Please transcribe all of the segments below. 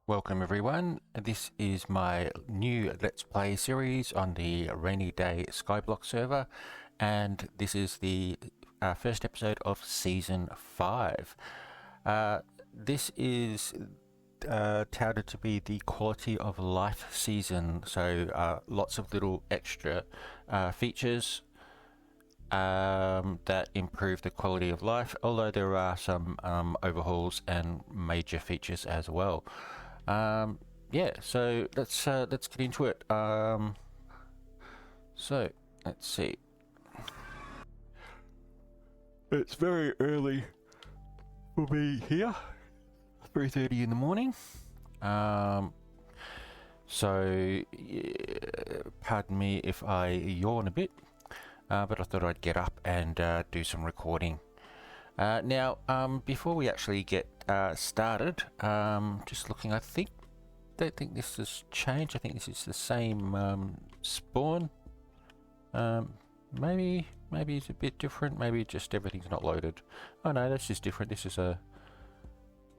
Welcome everyone, this is my new Let's Play series on the Rainy Day Skyblock server, and this is the first episode of Season 5. This is touted to be the quality of life season, so lots of little extra features that improve the quality of life, although there are some overhauls and major features as well. Yeah, so let's get into it. So let's see. It's very early for me here, 3:30 in the morning. So pardon me if I yawn a bit, but I thought I'd get up and do some recording. Now, before we actually get started, just looking, don't think this has changed. I think this is the same spawn. Maybe it's a bit different. Maybe just everything's not loaded. Oh no, that's just different. This is a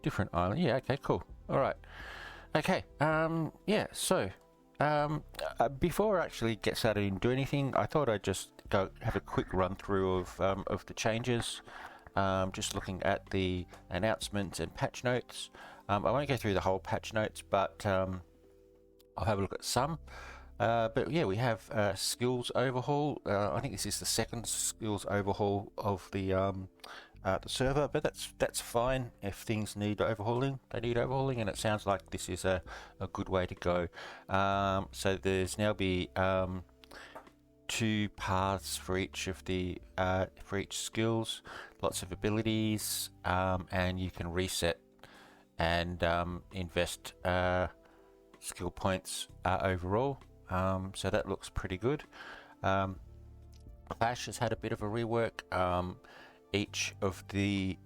different island. Yeah, okay, cool. All right. Okay. Yeah. So, before I actually get started and do anything, I thought I'd just go have a quick run through of the changes. Just looking at the announcements and patch notes. I won't go through the whole patch notes, but I'll have a look at some. But yeah, we have skills overhaul. I think this is the second skills overhaul of the server, but that's fine. If things need overhauling, they need overhauling, and it sounds like this is a good way to go. So there's now be 2 paths for each of the for each skills, lots of abilities, and you can reset and invest skill points overall. So that looks pretty good. Clash has had a bit of a rework. Each of the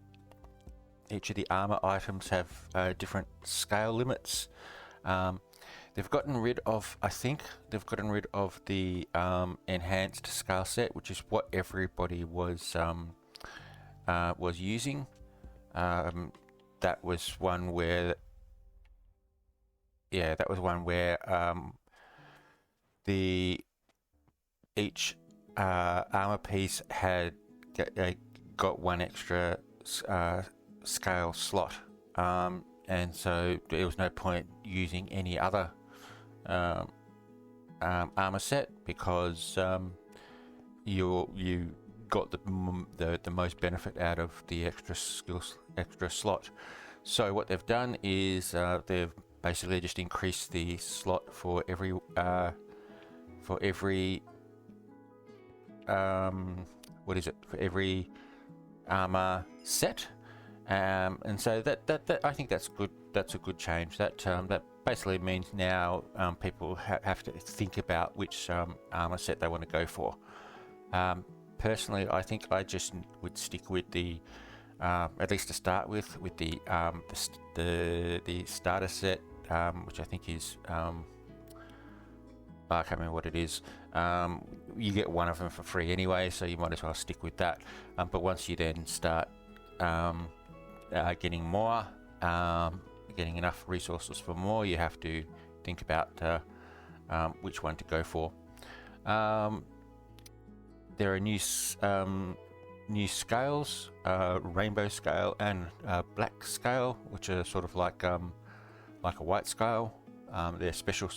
armor items have different scale limits. They've gotten rid of, I think they've gotten rid of the enhanced scale set, which is what everybody was using. That was one where, each armor piece had got one extra scale slot, and so there was no point using any other armor set, because you got the most benefit out of the extra slot. So what they've done is they've basically just increased the slot for every armor set, and so that I think that's good. That's a good change. That basically means now people have to think about which armor set they want to go for. Personally, I think I just would stick with the at least to start with the starter set, which I think is I can't remember what it is. You get one of them for free anyway, so you might as well stick with that. But once you then start getting more, getting enough resources for more, you have to think about which one to go for. There are new scales, rainbow scale and black scale, which are sort of like a white scale. They're special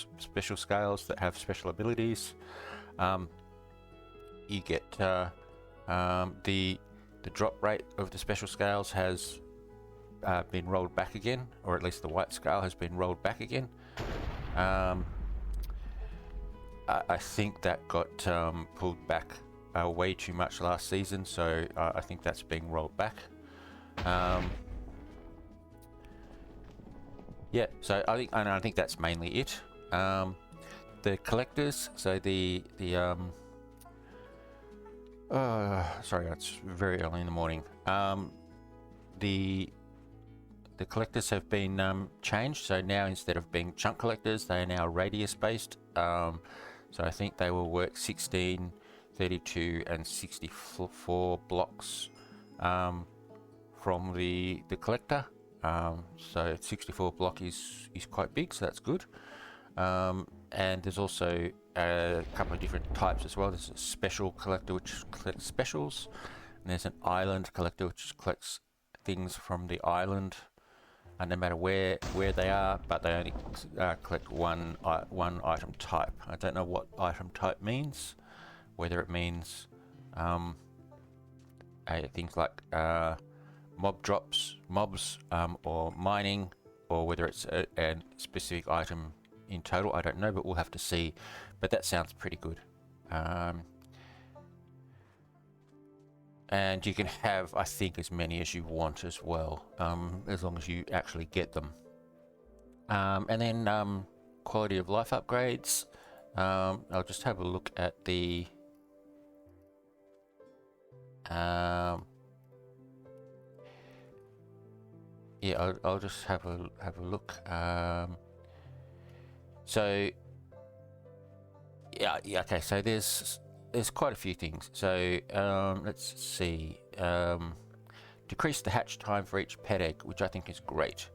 scales that have special abilities. You get the drop rate of the special scales has been rolled back again, or at least the white scale has been rolled back again. I think that got pulled back way too much last season, so I think that's being rolled back. Yeah, so I think that's mainly it. The collectors, so sorry, it's very early in the morning. The collectors have been changed, so now instead of being chunk collectors, they are now radius based. So I think they will work 16, 32 and 64 blocks from the collector. So 64 block is quite big, so that's good. And there's also a couple of different types as well. There's a special collector which collects specials, and there's an island collector which collects things from the island, no matter where they are, but they only collect one item type. I don't know what item type means, whether it means things like mobs, or mining, or whether it's a specific item in total. I don't know, but we'll have to see. But that sounds pretty good. And you can have, I think, as many as you want as well, as long as you actually get them. And then quality of life upgrades. I'll just have a look at the yeah, I'll just have a look. So yeah, okay. So there's quite a few things. So let's see. Decrease the hatch time for each pet egg, which I think is great.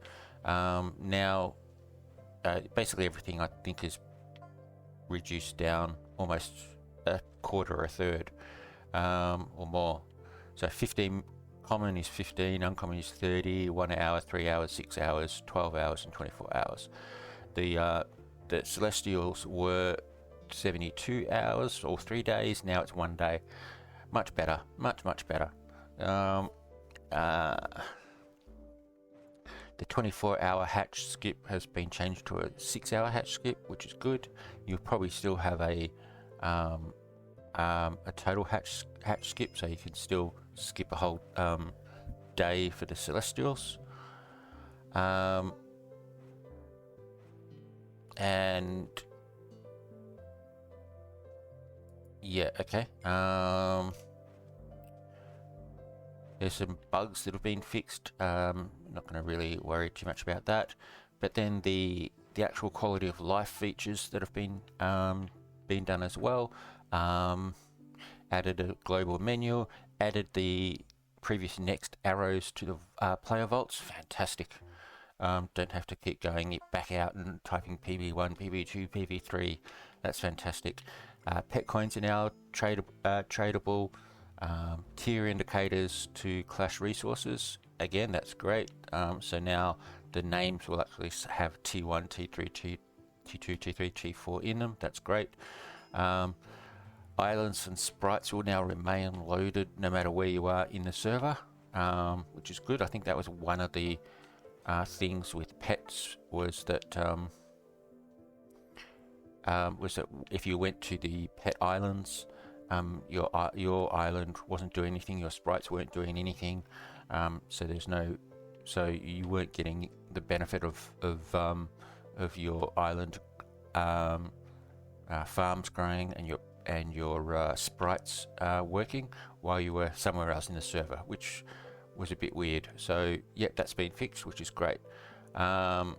Now, basically everything I think is reduced down almost a quarter or a third, or more. So 15 common is 15, uncommon is 30, 1 hour, 3 hours, 6 hours, 12 hours, and 24 hours. The Celestials were 72 hours or 3 days. Now it's 1 day. Much better, much better. The 24-hour hatch skip has been changed to a 6-hour hatch skip, which is good. You'll probably still have a total hatch skip, so you can still skip a whole day for the Celestials. And yeah, okay. There's some bugs that have been fixed. Not going to really worry too much about that. But then the actual quality of life features that have been done as well. Added a global menu. Added the previous next arrows to the player vaults. Fantastic. Don't have to keep going back out and typing PB1, PB2, PB3. That's fantastic. Pet coins are now tradable. Tier indicators to clash resources. Again, that's great. So now the names will actually have T1, T3, T2, T3, T4 in them. That's great. Islands and sprites will now remain loaded no matter where you are in the server, which is good. I think that was one of the things with pets was that if you went to the pet islands, your island wasn't doing anything, your sprites weren't doing anything, so you weren't getting the benefit of your island farms growing and your sprites working while you were somewhere else in the server, which was a bit weird. So yeah, that's been fixed, which is great. Cloud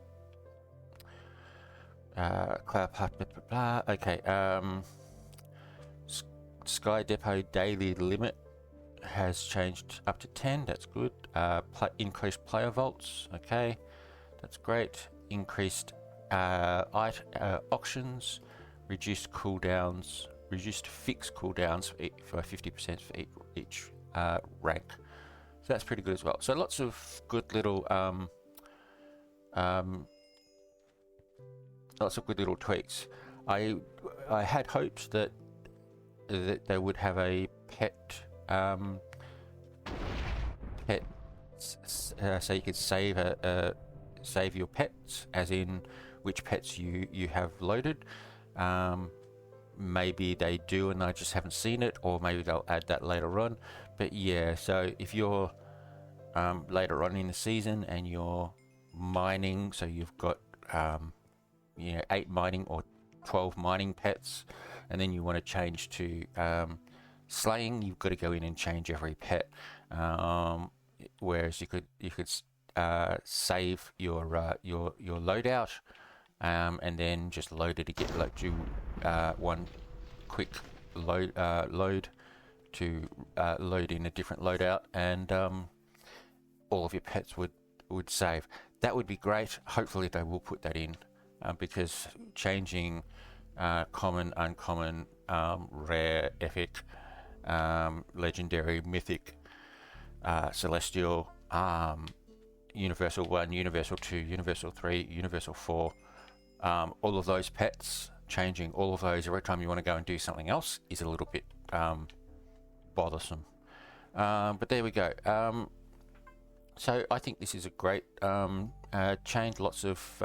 Park, blah, blah, blah. Okay. Sky Depot daily limit has changed up to 10. That's good. Increased player vaults. Okay, that's great. Increased auctions. Reduced cooldowns. Reduced fixed cooldowns for 50% for each rank. So that's pretty good as well. So lots of good little tweaks. I had hopes that they would have a pet so you could save your pets, as in which pets you have loaded. Maybe they do and I just haven't seen it, or maybe they'll add that later on. But yeah, so if you're later on in the season and you're mining, so you've got 8 mining or 12 mining pets, and then you want to change to slaying, you've got to go in and change every pet. Whereas you could save your loadout, and then just load it again, like do one quick load to load in a different loadout, and all of your pets would save. That would be great. Hopefully they will put that in, because changing common, uncommon, rare, epic, legendary, mythic, celestial, universal 1, universal 2, universal 3, universal 4, all of those pets, changing all of those every time you want to go and do something else is a little bit bothersome. But there we go. So I think this is a great change. Lots of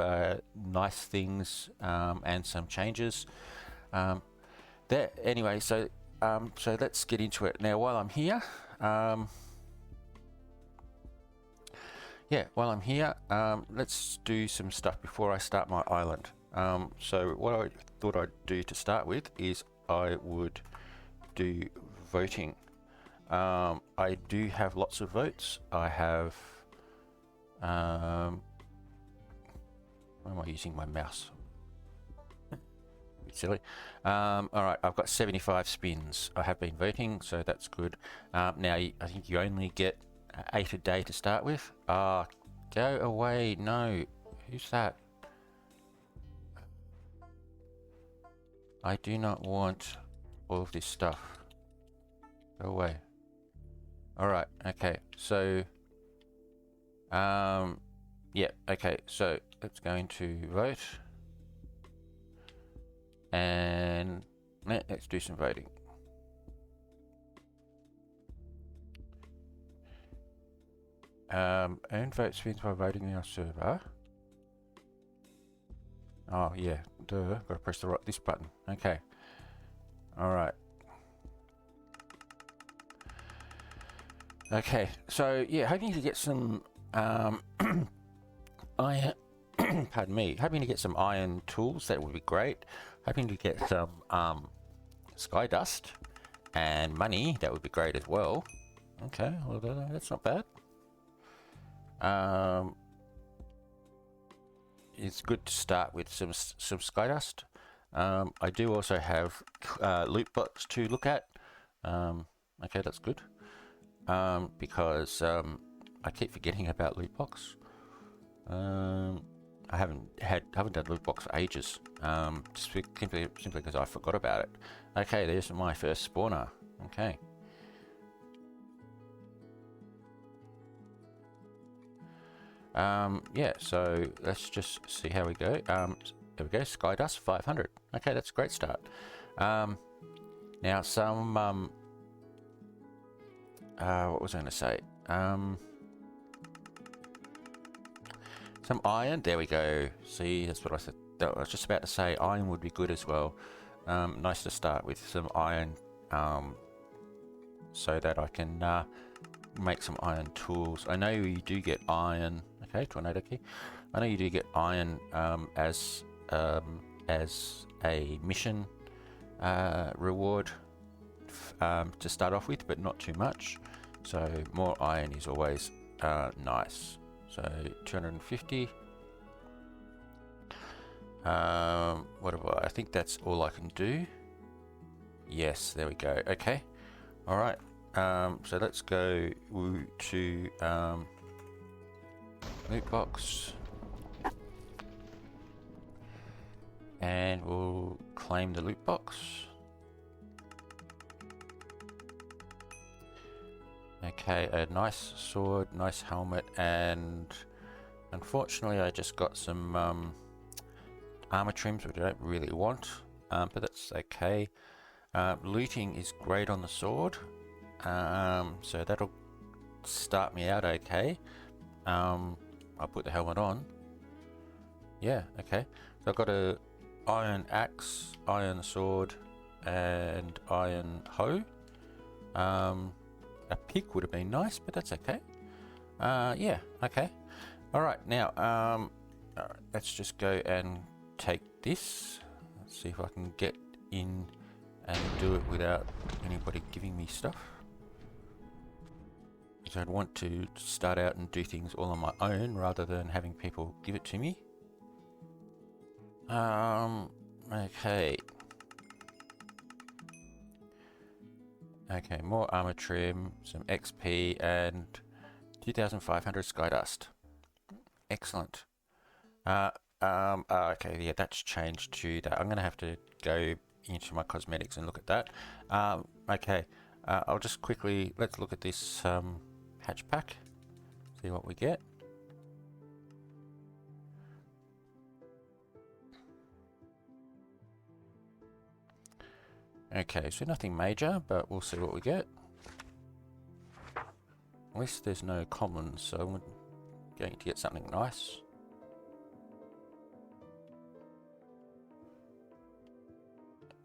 nice things and some changes. There. Anyway, so let's get into it now. While I'm here, let's do some stuff before I start my island. So what I thought I'd do to start with is I would do voting. I do have lots of votes. I have why am I using my mouse? A bit silly. Alright, I've got 75 spins. I have been voting, so that's good. Now I think you only get 8 a day to start with. Go away. No. Who's that? I do not want all of this stuff. Go away. Alright, okay, so yeah, okay, so let's go into vote, and let's do some voting. Earn vote spins by voting in our server. Oh yeah, duh, gotta press this button. Okay. Alright. Okay, so yeah, hoping to get some iron pardon me, hoping to get some iron tools. That would be great. Hoping to get some sky dust and money. That would be great as well. Okay, well that's not bad. It's good to start with some sky dust. I do also have loot box to look at. Okay, that's good. Because I keep forgetting about loot box. I haven't done loot box for ages. Just simply because I forgot about it. Okay, there's my first spawner. Okay. Yeah, so let's just see how we go. There we go, sky dust 500. Okay, that's a great start. Now some what was I going to say? Some iron. There we go. See, that's what I said. I was just about to say iron would be good as well. Nice to start with some iron, so that I can make some iron tools. I know you do get iron. Okay, tornado key. I know you do get iron as a mission reward to start off with, but not too much. So more iron is always nice. So 250. I think that's all I can do. Yes, there we go. Okay. All right. So let's go to loot box, and we'll claim the loot box. Okay, a nice sword, nice helmet, and unfortunately I just got some armor trims which I don't really want, but that's okay. Looting is great on the sword, so that'll start me out okay. I'll put the helmet on. Yeah, okay. So I've got a iron axe, iron sword, and iron hoe. A pick would have been nice, but that's okay. Yeah, okay. Alright, now, let's just go and take this. Let's see if I can get in and do it without anybody giving me stuff. Because I'd want to start out and do things all on my own rather than having people give it to me. Okay. Okay, more armor trim, some XP, and 2,500 sky dust. Excellent. Okay, yeah, that's changed to that. I'm gonna have to go into my cosmetics and look at that. Okay, I'll just quickly, let's look at this hatch pack, see what we get. Okay, so nothing major, but we'll see what we get. At least there's no commons, so I'm going to get something nice.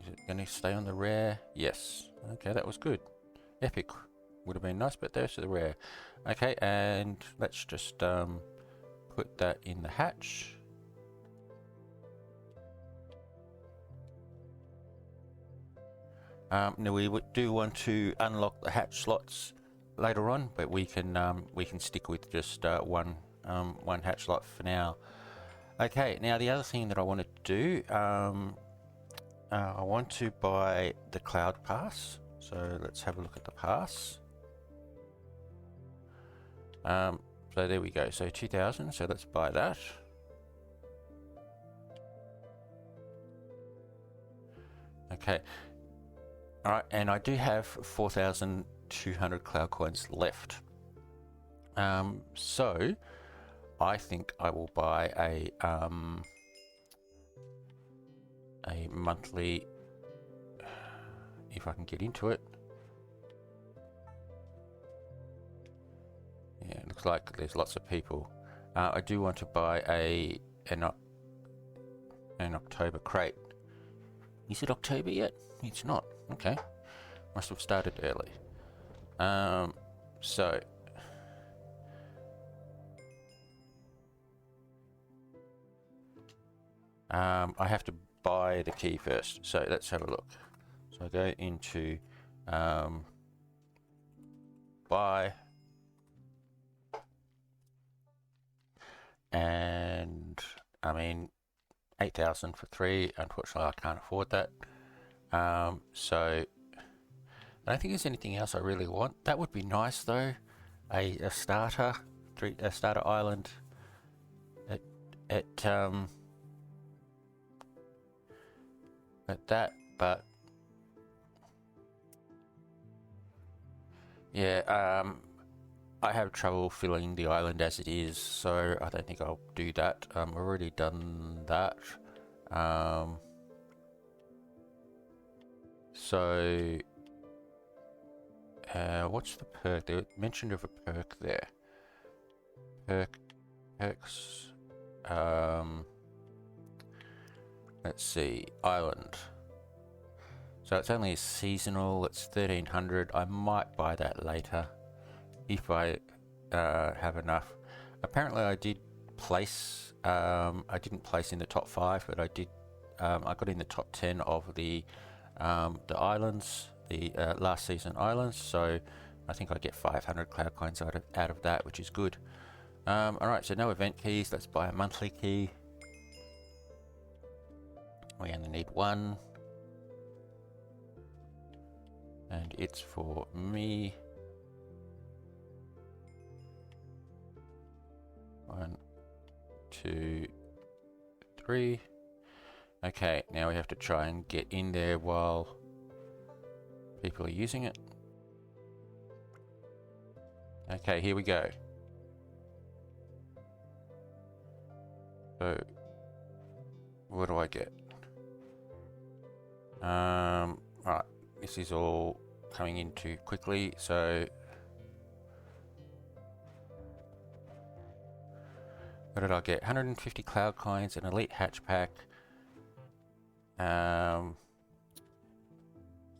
Is it going to stay on the rare? Yes. Okay, that was good. Epic would have been nice, but there's the rare. Okay, and let's just put that in the hatch. Now we do want to unlock the hatch slots later on, but we can stick with just one hatch slot for now. Okay, now the other thing that I want to do, I want to buy the cloud pass. So let's have a look at the pass. So there we go. So 2,000. So let's buy that. Okay. All right, and I do have 4,200 cloud coins left. So I think I will buy a monthly, if I can get into it. Yeah, it looks like there's lots of people. I do want to buy an October crate. Is it October yet? It's not. Okay, must have started early. So I have to buy the key first. So let's have a look. So I go into buy, and I mean 8,000 for 3. Unfortunately, I can't afford that. So I don't think there's anything else I really want. That would be nice though. A starter island at that, but yeah, I have trouble filling the island as it is, so I don't think I'll do that. I've already done that. So what's the perk? They mentioned of a perk there. Perks. Let's see, island. So it's only seasonal. It's 1,300. I might buy that later if I have enough. Apparently, I did place. I didn't place in the top 5, but I did. I got in the top 10 of the islands, the last season islands. So I think I get 500 cloud coins out of that, which is good. All right. So no event keys. Let's buy a monthly key. We only need 1. And it's for me. 1, 2, 3. Okay, now we have to try and get in there while people are using it. Okay, here we go. So, what do I get? Right, this is all coming in too quickly, so what did I get? 150 cloud coins, an elite hatch pack,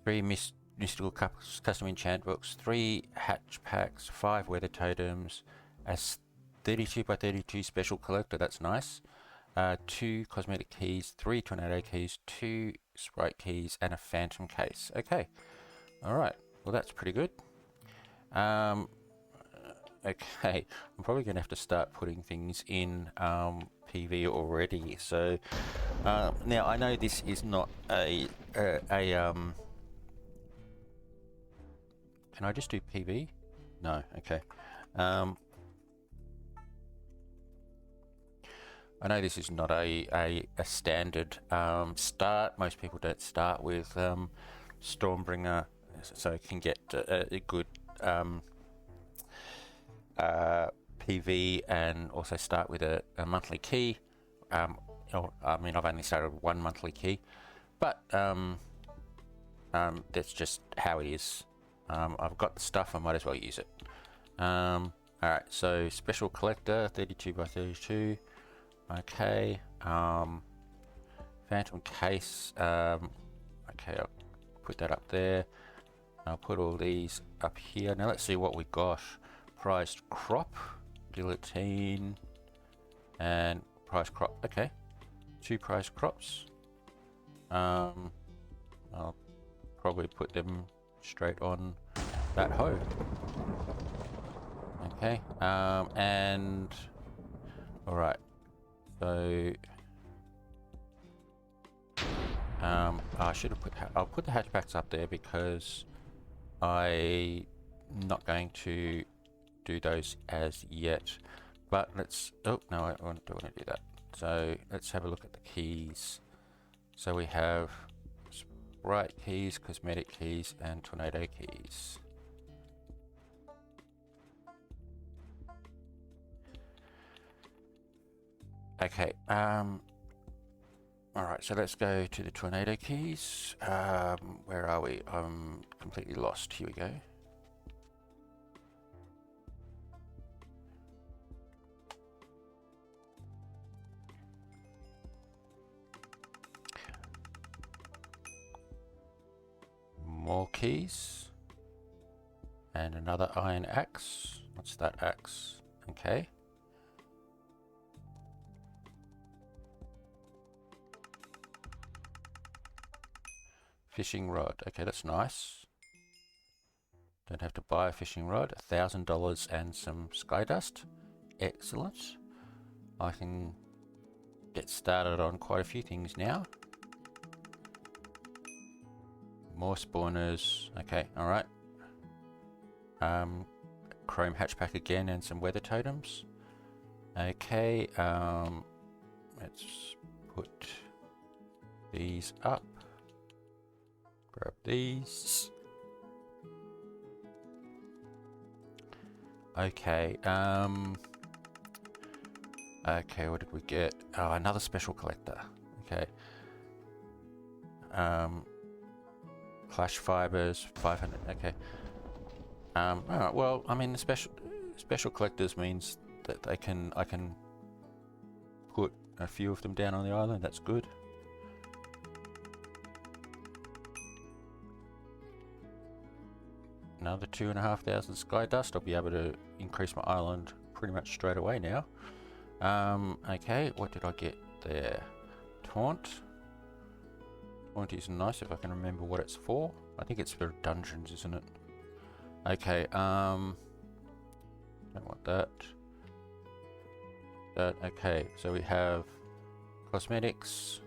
3 mystical custom enchant books, 3 hatch packs, 5 weather totems, a 32 by 32 special collector, that's nice. 2 cosmetic keys, 3 tornado keys, 2 sprite keys, and a phantom case. Okay, alright, well that's pretty good. Okay, I'm probably going to have to start putting things in PV already. So now I know this is not a can I just do PV? No, okay. I know this is not a standard start. Most people don't start with Stormbringer, so it can get a good PV and also start with a monthly key. I mean, I've only started with one monthly key, but that's just how it is. I've got the stuff, I might as well use it. Alright, so special collector, 32 by 32. Okay, phantom case. Okay, I'll put that up there. I'll put all these up here. Now let's see what we got. Prized crop, guillotine, and prize crop. Okay, 2 prize crops. I'll probably put them straight on that hoe. Okay, and all right. So I should have put. I'll put the hatchbacks up there because I'm not going to do those as yet. But let's. Oh no, I don't want to do that. So let's have a look at the keys. So we have Sprite keys, cosmetic keys, and tornado keys. Okay, alright, so let's go to the tornado keys. Where are we? I'm completely lost. Here we go. More keys. And another iron axe. What's that axe? Okay. Fishing rod. Okay, that's nice. Don't have to buy a fishing rod. $1,000 and some sky dust. Excellent. I can get started on quite a few things now. More spawners. Okay, alright. Chrome hatchback again and some weather totems. Okay, let's put these up. Grab these. Okay, okay, what did we get? Oh, another special collector. Okay. Clash fibers, 500, okay. Alright, well, I mean, the special collectors means that I can put a few of them down on the island. That's good. Another 2,500 sky dust. I'll be able to increase my island pretty much straight away now. Okay, what did I get there? Taunt. Taunt is nice if I can remember what it's for. I think it's for dungeons, isn't it? Okay, don't want that. Okay, so we have cosmetics.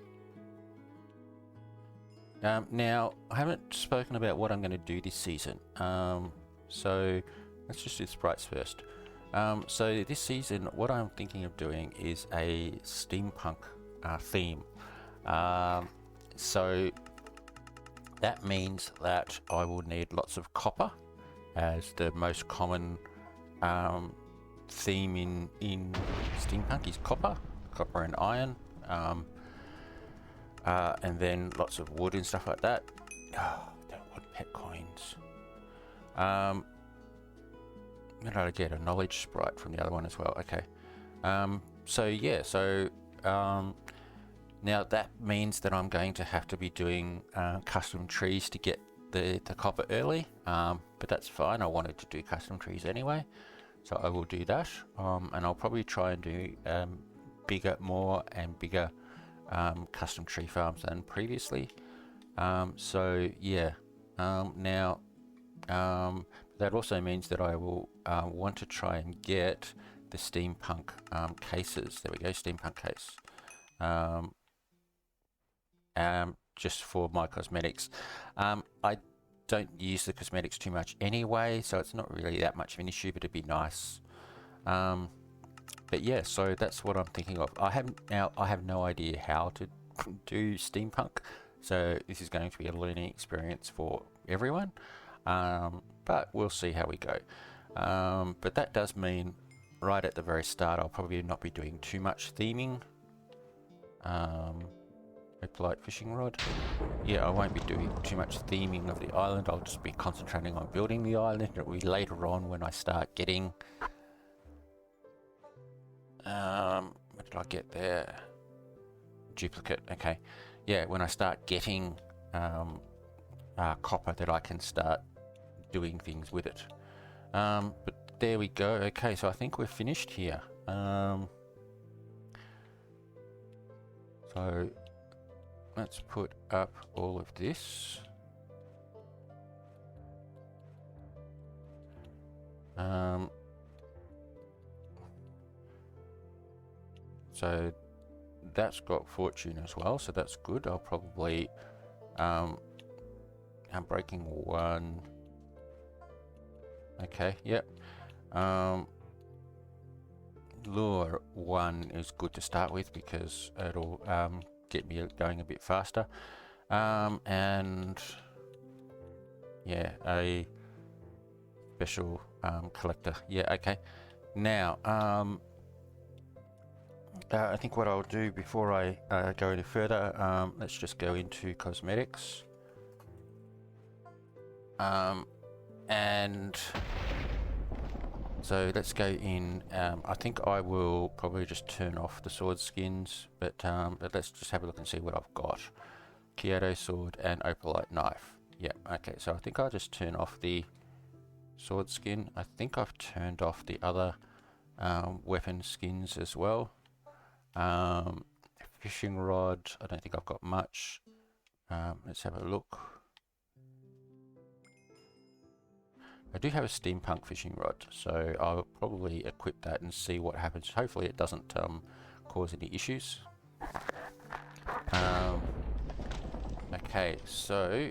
Now, I haven't spoken about what I'm going to do this season. So let's just do sprites first. So this season, what I'm thinking of doing is a steampunk theme. So that means that I will need lots of copper as the most common theme in steampunk is copper and iron. And then lots of wood and stuff like that. Oh, don't want pet coins. Where did I get a knowledge sprite from the other one as well? Okay. So yeah, so now that means that I'm going to have to be doing custom trees to get the copper early. But that's fine. I wanted to do custom trees anyway, so I will do that. And I'll probably try and do more and bigger custom tree farms than previously. So yeah, now that also means that I will want to try and get the steampunk cases. There we go, steampunk case. Just for my cosmetics. I don't use the cosmetics too much anyway, so it's not really that much of an issue, but it'd be nice. But yeah, so that's what I'm thinking of. I have no idea how to do steampunk, so this is going to be a learning experience for everyone. But we'll see how we go. But that does mean right at the very start I'll probably not be doing too much theming. A polite fishing rod. Yeah, I won't be doing too much theming of the island. I'll just be concentrating on building the island. It'll be later on when I start getting what did I get there? Duplicate. Okay, yeah, when I start getting copper, that I can start doing things with it. But there we go. Okay, so I think we're finished here. So let's put up all of this. So that's got fortune as well, so that's good. I'll probably I'm breaking one. Okay, yep. Lure 1 is good to start with because it'll get me going a bit faster. And yeah, a special collector. Yeah, okay. Now, I think what I'll do before I go any further, let's just go into cosmetics. And so let's go in. I think I will probably just turn off the sword skins, but let's just have a look and see what I've got. Kyoto sword and opalite knife. Yeah, okay, so I think I'll just turn off the sword skin. I think I've turned off the other weapon skins as well. Fishing rod, I don't think I've got much. Let's have a look. I do have a steampunk fishing rod, so I'll probably equip that and see what happens. Hopefully it doesn't cause any issues. Okay, so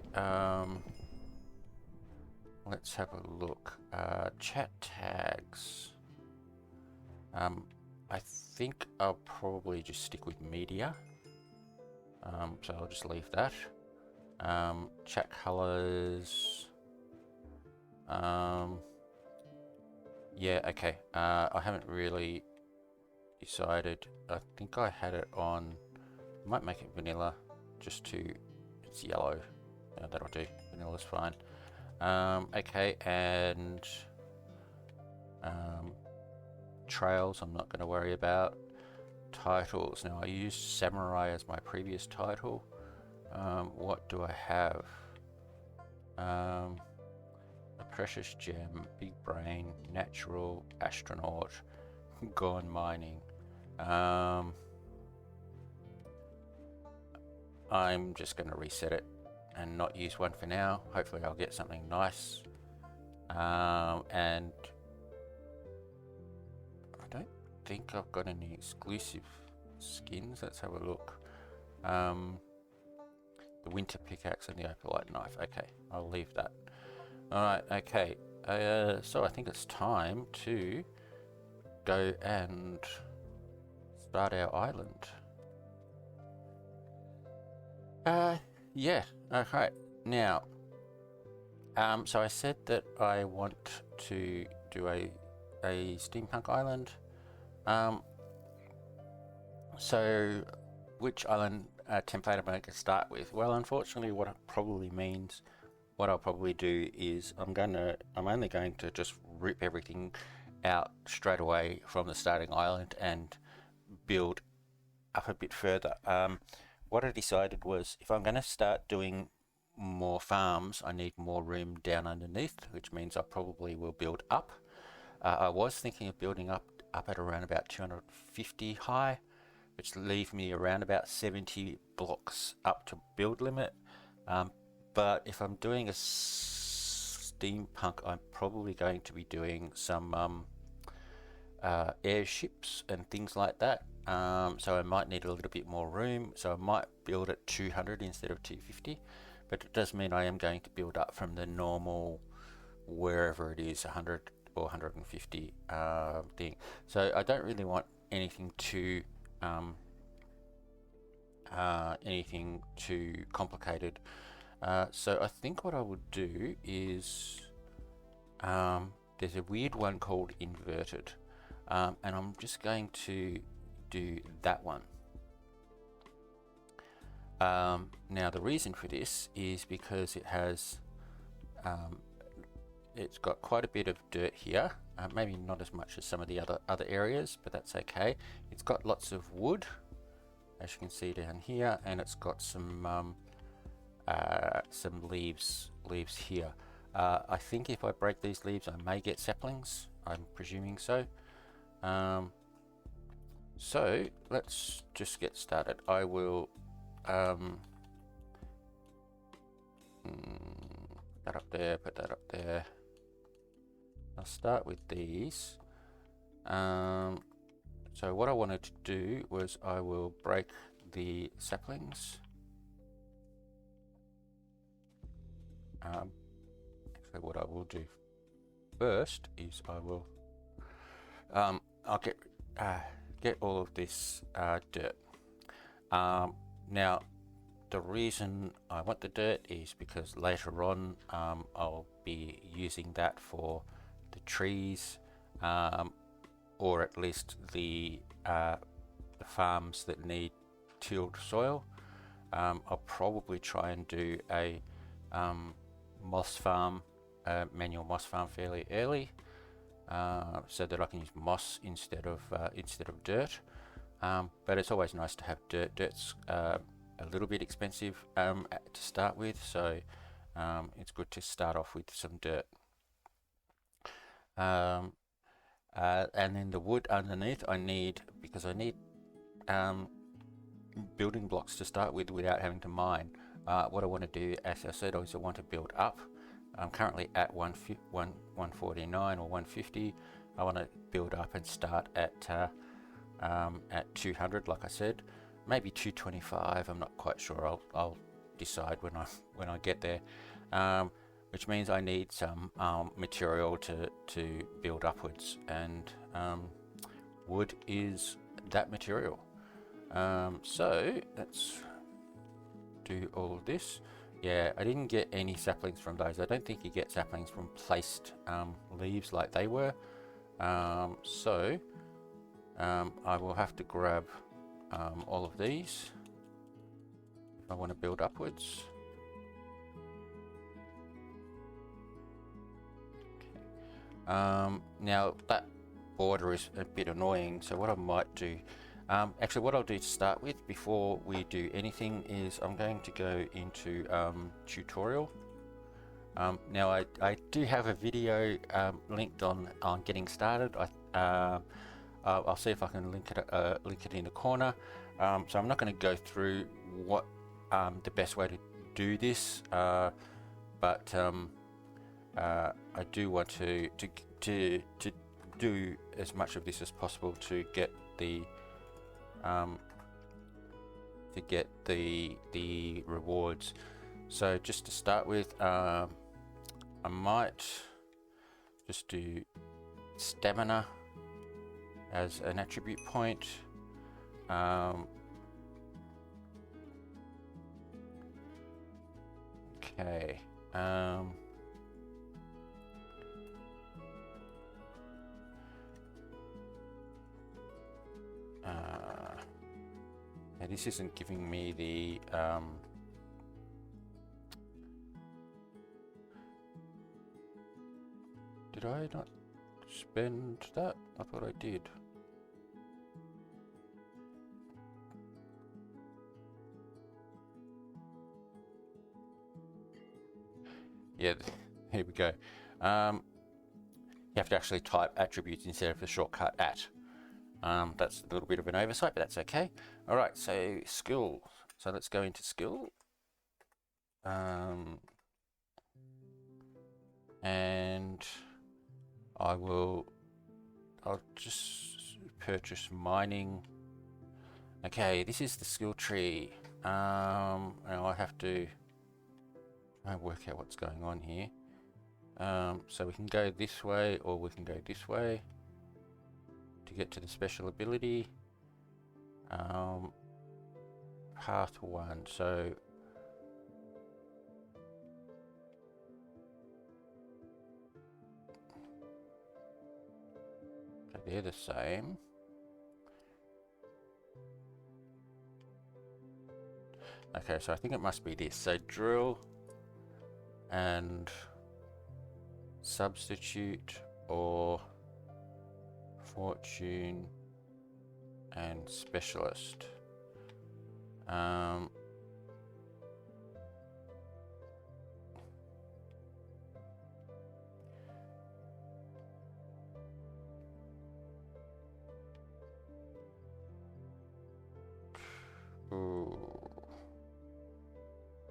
let's have a look. Chat tags. I think I'll probably just stick with media. So I'll just leave that. Chat colors. Yeah, okay. I haven't really decided. I think I had it on. I might make it vanilla, just to. It's yellow. That'll do. Vanilla's fine. Okay, and trails. I'm not going to worry about. Titles. Now I used samurai as my previous title. What do I have? A precious gem, big brain, natural, astronaut, gone mining. I'm just going to reset it and not use one for now. Hopefully I'll get something nice. And I don't think I've got any exclusive skins. Let's have a look. The winter pickaxe and the opalite knife. Okay, I'll leave that. Alright, okay. So I think it's time to go and start our island. Yeah, okay. Now, so I said that I want to do a steampunk island. So which island template am I going to start with? Well, unfortunately, what I'll probably do is I'm only going to just rip everything out straight away from the starting island and build up a bit further. What I decided was if I'm going to start doing more farms, I need more room down underneath, which means I probably will build up. I was thinking of building up at around about 250 high, which leave me around about 70 blocks up to build limit. But if I'm doing a steampunk, I'm probably going to be doing some airships and things like that. So I might need a little bit more room. So I might build at 200 instead of 250. but it does mean I am going to build up from the normal, wherever it is, 100 or 150 thing. So I don't really want anything too complicated. So I think what I would do is, there's a weird one called inverted, and I'm just going to do that one. Now the reason for this is because it has it's got quite a bit of dirt here, maybe not as much as some of the other areas, but that's okay. It's got lots of wood, as you can see down here, and it's got some leaves here. I think if I break these leaves, I may get saplings. I'm presuming so. So let's just get started. I will put that up there, put that up there. I'll start with these. So what I wanted to do was I will break the saplings. Actually, what I will do first is I will I'll get all of this dirt. Now the reason I want the dirt is because later on I'll be using that for the trees, or at least the farms that need tilled soil. I'll probably try and do a moss farm, manual moss farm fairly early, so that I can use moss instead of dirt. But it's always nice to have dirt. Dirt's a little bit expensive to start with, so it's good to start off with some dirt. And then the wood underneath I need building blocks to start with without having to mine. What I want to do, as I said, is I want to build up. I'm currently at 149 or 150. I want to build up and start at 200, like I said, maybe 225. I'm not quite sure. I'll decide when I get there. Which means I need some material to build upwards, and wood is that material. So let's do all of this. Yeah, I didn't get any saplings from those. I don't think you get saplings from placed leaves like they were. So I will have to grab all of these if I want to build upwards. Now that border is a bit annoying, so what I might do, actually what I'll do to start with before we do anything is I'm going to go into tutorial. Now I do have a video linked on getting started. I'll see if I can link it in the corner. So I'm not going to go through what the best way to do this, but I do want to do as much of this as possible to get the rewards. So just to start with, I might just do stamina as an attribute point. Okay. Now this isn't giving me the did I not spend that? I thought I did. Yeah, here we go. You have to actually type attributes instead of the shortcut at. That's a little bit of an oversight, but that's okay. All right, so skill. So let's go into skill. And I'll just purchase mining. Okay, this is the skill tree. Now I have to Try and work out what's going on here. So we can go this way, or we can go this way to get to the special ability. Path 1, so they're the same. Okay, so I think it must be this. So drill and substitute, or fortune and specialist. Ooh.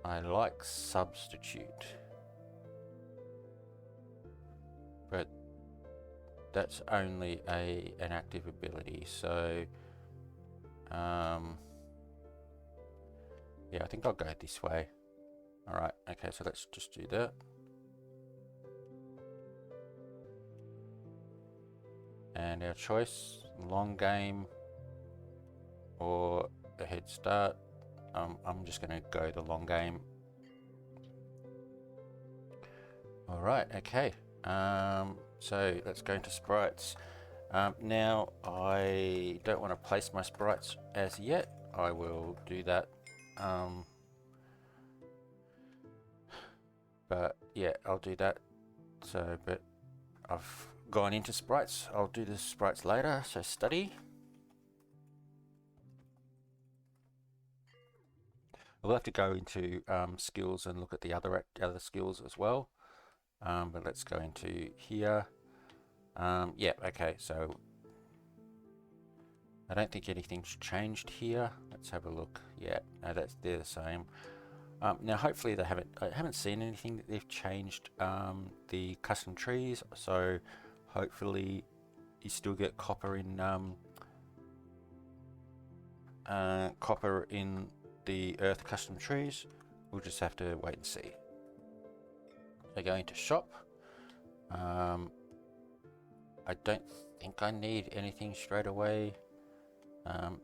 I like substitute, but that's only an active ability, so yeah, I think I'll go this way. Alright, okay, so let's just do that. And our choice, long game or a head start. I'm just going to go the long game. Alright, okay. So let's go into sprites. Now, I don't want to place my sprites as yet. I will do that. But yeah, I'll do that. So, but I've gone into sprites. I'll do the sprites later. So study. We'll have to go into skills and look at the other skills as well. But let's go into here. Yeah, okay, so I don't think anything's changed here. Let's have a look. Yeah, no, they're the same. Now, hopefully I haven't seen anything that they've changed the custom trees. So hopefully you still get copper in the earth custom trees. We'll just have to wait and see. So go into shop. I don't think I need anything straight away,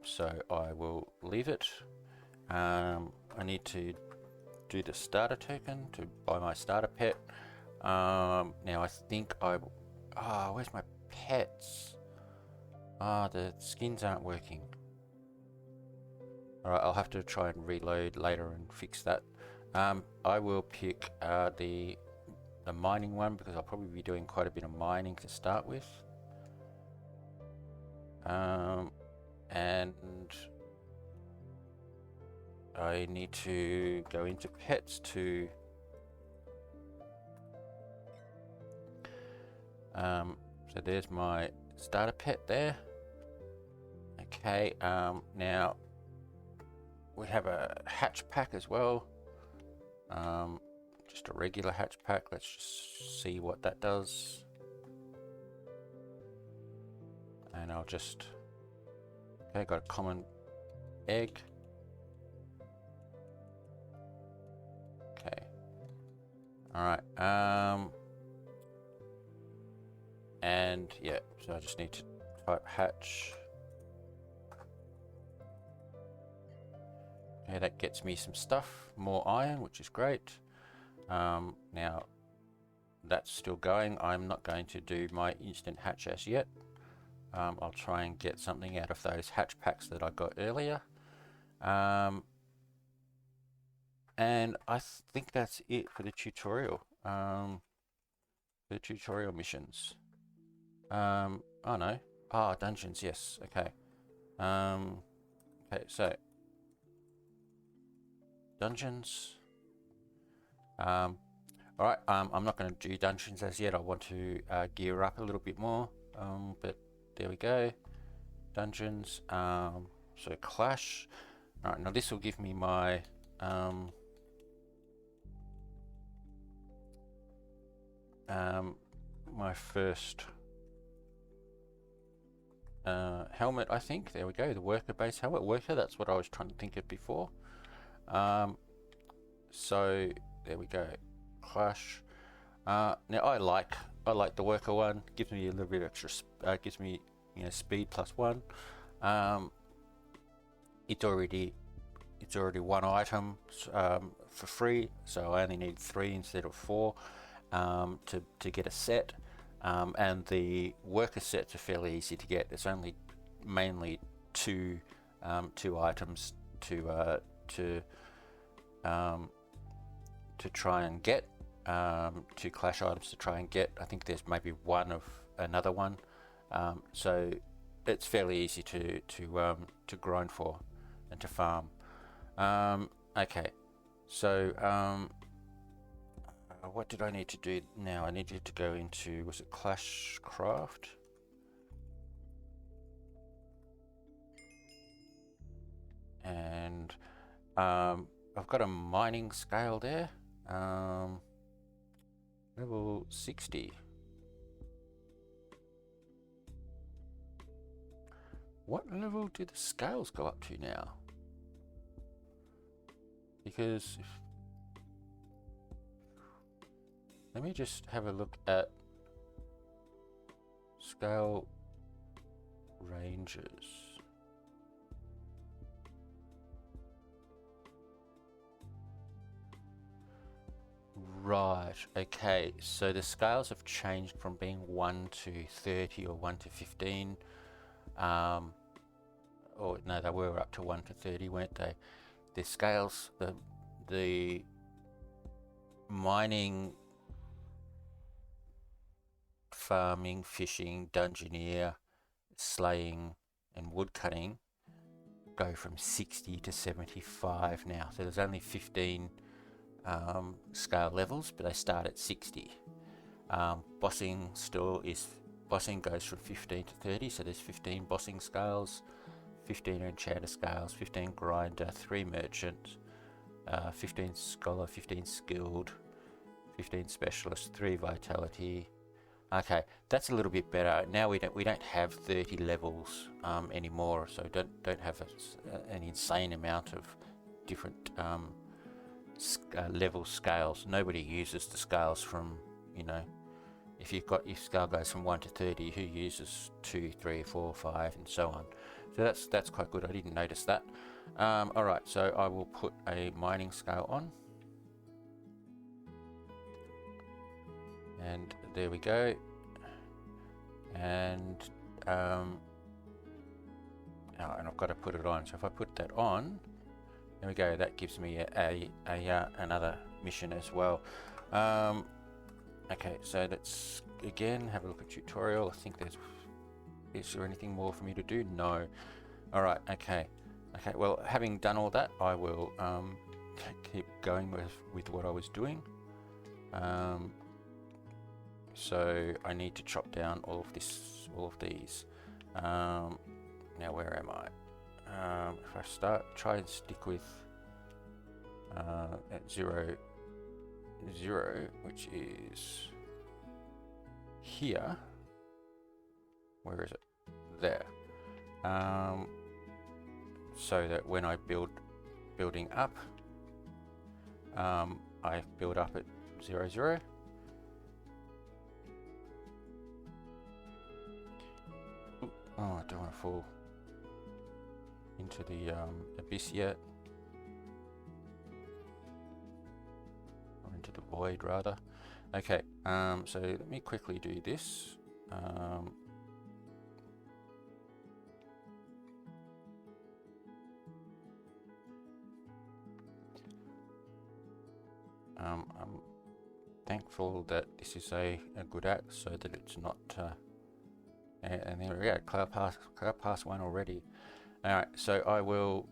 so I will leave it. I need to do the starter token to buy my starter pet. Now I think where's my pets? The skins aren't working. Alright, I'll have to try and reload later and fix that. I will pick the mining one, because I'll probably be doing quite a bit of mining to start with. And I need to go into pets to so there's my starter pet there. Okay, now we have a hatch pack as well. Just a regular hatch pack. Let's just see what that does. And I'll just... Okay, got a common egg. Okay. Alright, and yeah, so I just need to type hatch. Okay, that gets me some stuff, more iron, which is great. Now, that's still going. I'm not going to do my instant hatch as yet. I'll try and get something out of those hatch packs that I got earlier. And I think that's it for the tutorial. The tutorial missions. Oh no. Dungeons, yes. Okay. Okay, so dungeons. Alright, I'm not going to do dungeons as yet. I want to gear up a little bit more. But there we go. Dungeons. So clash. Alright, now this will give me my my first helmet, I think. There we go, the worker base helmet. Worker, that's what I was trying to think of before. So there we go. Clash. Now I like the worker one. Gives me a little bit extra. Gives me speed +1. It's already one item for free, so I only need 3 instead of 4 to get a set. And the worker sets are fairly easy to get. There's only mainly two items to try and get. 2 clash items to try and get. I think there's maybe one of another one, so it's fairly easy to grind for and to farm. Okay, so what did I need to do now? I needed to go into, was it Clash Craft? And I've got a mining scale there. Level 60. What level do the scales go up to now? Because let me just have a look at scale ranges. Right, okay, so the scales have changed from being 1 to 30 or 1 to 15. Or no, they were up to 1 to 30, weren't they? The scales, the mining, farming, fishing, dungeoneer, slaying, and woodcutting go from 60 to 75 now. So there's only 15 scale levels, but they start at 60. Bossing goes from 15 to 30, so there's 15 bossing scales, 15 enchanter scales, 15 grinder, 3 merchant, 15 scholar, 15 skilled, 15 specialist, 3 vitality. Okay, that's a little bit better. Now we don't have 30 levels anymore, so don't have an insane amount of different level scales. Nobody uses the scales from, if your scale goes from 1 to 30, who uses 2, 3, 4, 5 and so on. So that's quite good. I didn't notice that. Alright, so I will put a mining scale on, and there we go. And and I've got to put it on. So if I put that on, there we go. That gives me another mission as well. Okay, so let's again have a look at tutorial. I think is there anything more for me to do? No. All right. Okay. Well, having done all that, I will keep going with what I was doing. So I need to chop down all of these. Now where am I? If I try and stick with at 0, 0, which is here. Where is it? There. So that when I building up, I build up at 0, 0. Oh, I don't want to fall into the abyss yet, or into the void rather. Okay, so let me quickly do this. I'm thankful that this is a good axe, so that it's not. And there we go, cloud pass 1 already. Alright, so I will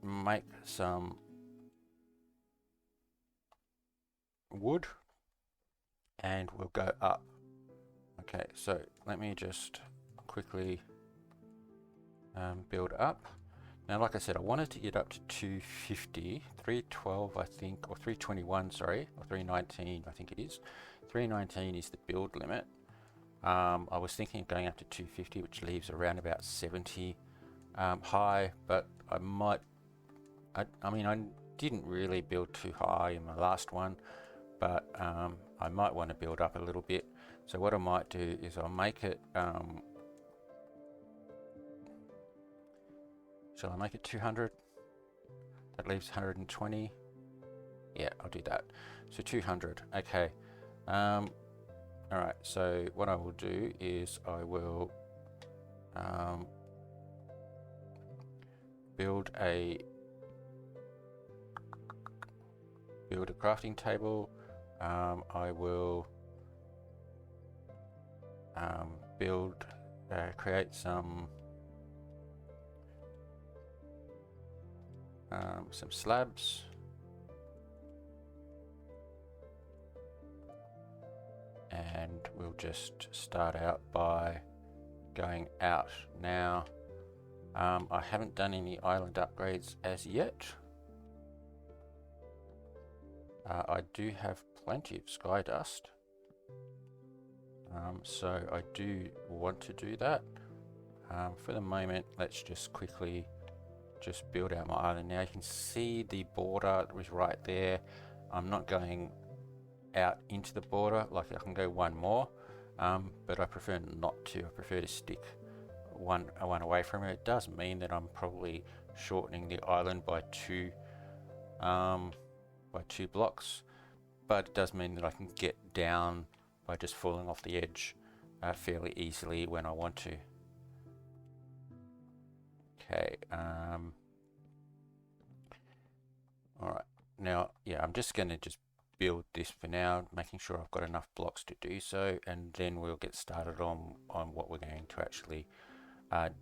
make some wood and we'll go up. Okay, so let me just quickly build up. Now, like I said, I wanted to get up to 250, 312 I think, or 321, sorry, or 319 I think it is. 319 is the build limit. I was thinking of going up to 250, which leaves around about 70 high, but I might, I mean, didn't really build too high in my last one, but I might want to build up a little bit. So what I might do is I'll make it, shall I make it 200? That leaves 120. Yeah, I'll do that. So 200, okay. All right, so what I will do is I will build a crafting table. I will create some slabs. And we'll just start out by going out. Now, I haven't done any island upgrades as yet. I do have plenty of sky dust, so I do want to do that. For the moment, let's just quickly just build out my island. Now you can see the border was right there. I'm not going out into the border, like I can go one more, but I prefer not to. I prefer to stick one away from it. It does mean that I'm probably shortening the island by two blocks, but it does mean that I can get down by just falling off the edge fairly easily when I want to. Okay, alright, now yeah, I'm just going to just build this for now, making sure I've got enough blocks to do so, and then we'll get started on what we're going to actually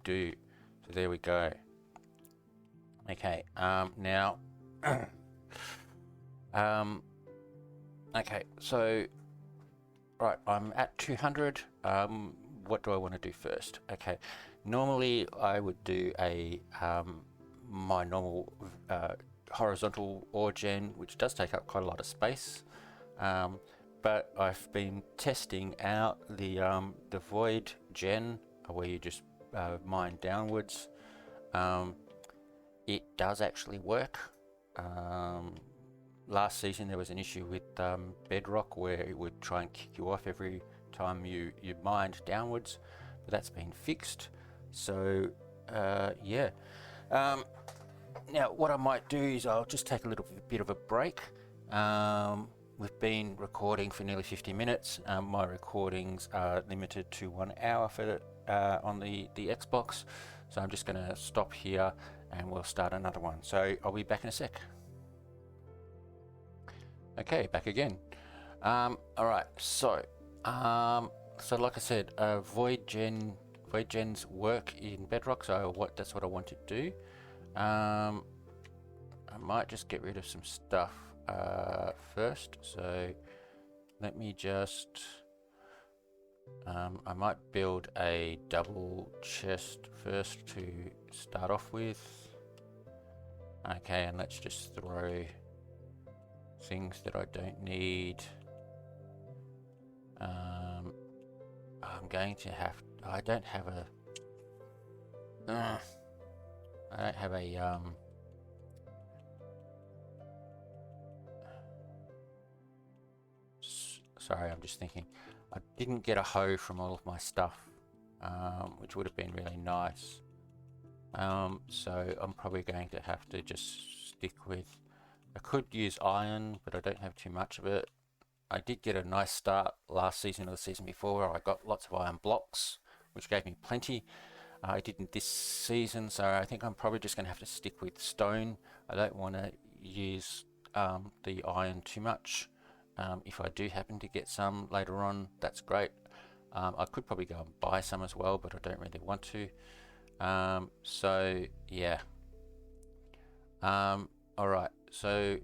do. So there we go. Okay, now okay, so right, I'm at 200. What do I want to do first? Okay, normally I would do a my normal horizontal ore gen, which does take up quite a lot of space, but I've been testing out the void gen, where you just mine downwards. It does actually work. Last season there was an issue with Bedrock where it would try and kick you off every time you mined downwards, but that's been fixed. So yeah. Now what I might do is I'll just take a little bit of a break. We've been recording for nearly 50 minutes. My recordings are limited to 1 hour for on the Xbox, so I'm just going to stop here and we'll start another one. So I'll be back in a sec. Okay, back again. All right, so like I said, void gens work in Bedrock, so that's what I want to do. I might just get rid of some stuff first, so let me just I might build a double chest first to start off with. Okay, and let's just throw things that I don't need. I'm going to have, I don't have a sorry, I'm just thinking. I didn't get a hoe from all of my stuff, which would have been really nice. So I'm probably going to have to just stick with, I could use iron, but I don't have too much of it. I did get a nice start last season or the season before where I got lots of iron blocks, which gave me plenty. I didn't this season, so I think I'm probably just going to have to stick with stone. I don't want to use the iron too much. If I do happen to get some later on, that's great. I could probably go and buy some as well, but I don't really want to. So yeah. Alright, so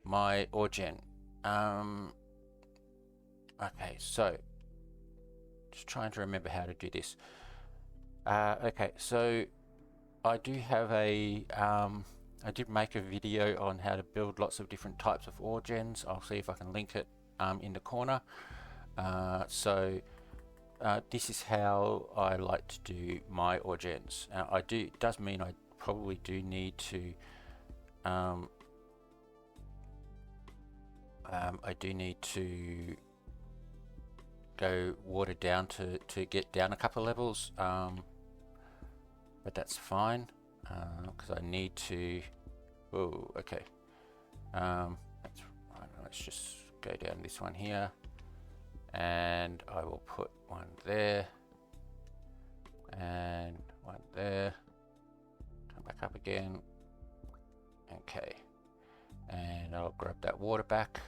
my ore gen. Okay, so just trying to remember how to do this. Okay, so I do have a I did make a video on how to build lots of different types of ore gens. I'll see if I can link it in the corner. This is how I like to do my ore gens. It does mean I probably do need to I do need to go water down to get down a couple of levels, but that's fine because I need to. Oh, okay. That's fine. Let's just go down this one here, and I will put one there and one there. Come back up again. Okay, and I'll grab that water back.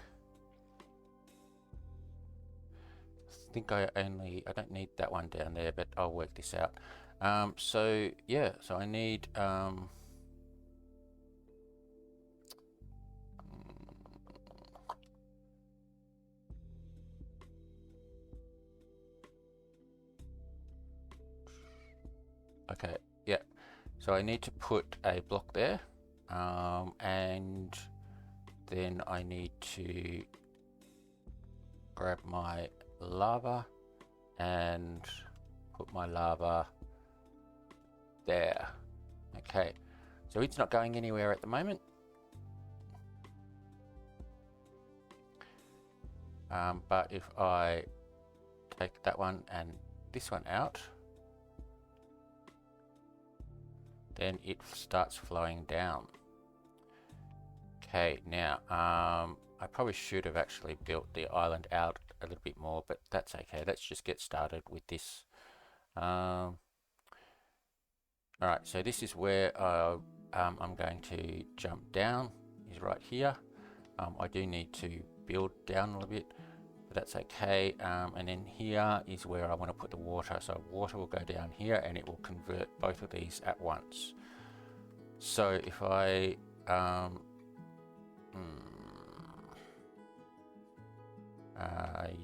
I think I don't need that one down there, but I'll work this out. So yeah, so I need okay, yeah, so I need to put a block there, and then I need to grab my lava and put my lava there. Okay, so it's not going anywhere at the moment. But if I take that one and this one out, then it starts flowing down. Okay, now I probably should have actually built the island out a little bit more, but that's okay. Let's just get started with this. Alright, so this is where I'm going to jump down, is right here. I do need to build down a little bit, but that's okay. And then here is where I want to put the water. So water will go down here and it will convert both of these at once. So if I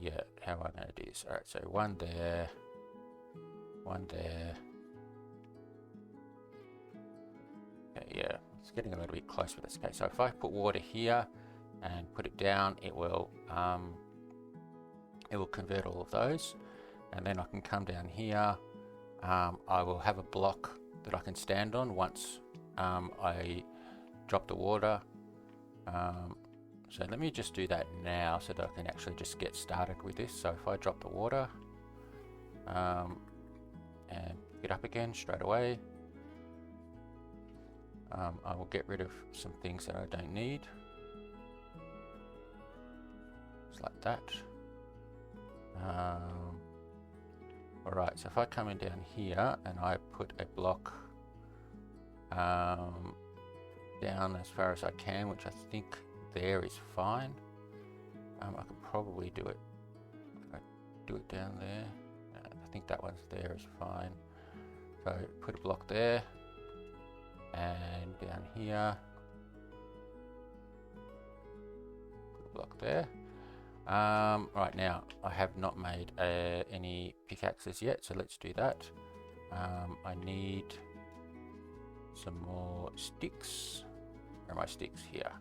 yeah, how am I going to do this? Alright, so one there, one there. Okay, yeah, it's getting a little bit close, but that's okay. So if I put water here and put it down, it will convert all of those, and then I can come down here. I will have a block that I can stand on once I drop the water. So let me just do that now so that I can actually just get started with this. So if I drop the water and pick it up again straight away, I will get rid of some things that I don't need. Just like that. Alright, so if I come in down here and I put a block down as far as I can, which I think there is fine. I could probably do it. If I do it down there, I think that one's there is fine. So put a block there, and down here, put a block there. Right now, I have not made any pickaxes yet, so let's do that. I need some more sticks. Where are my sticks? Here.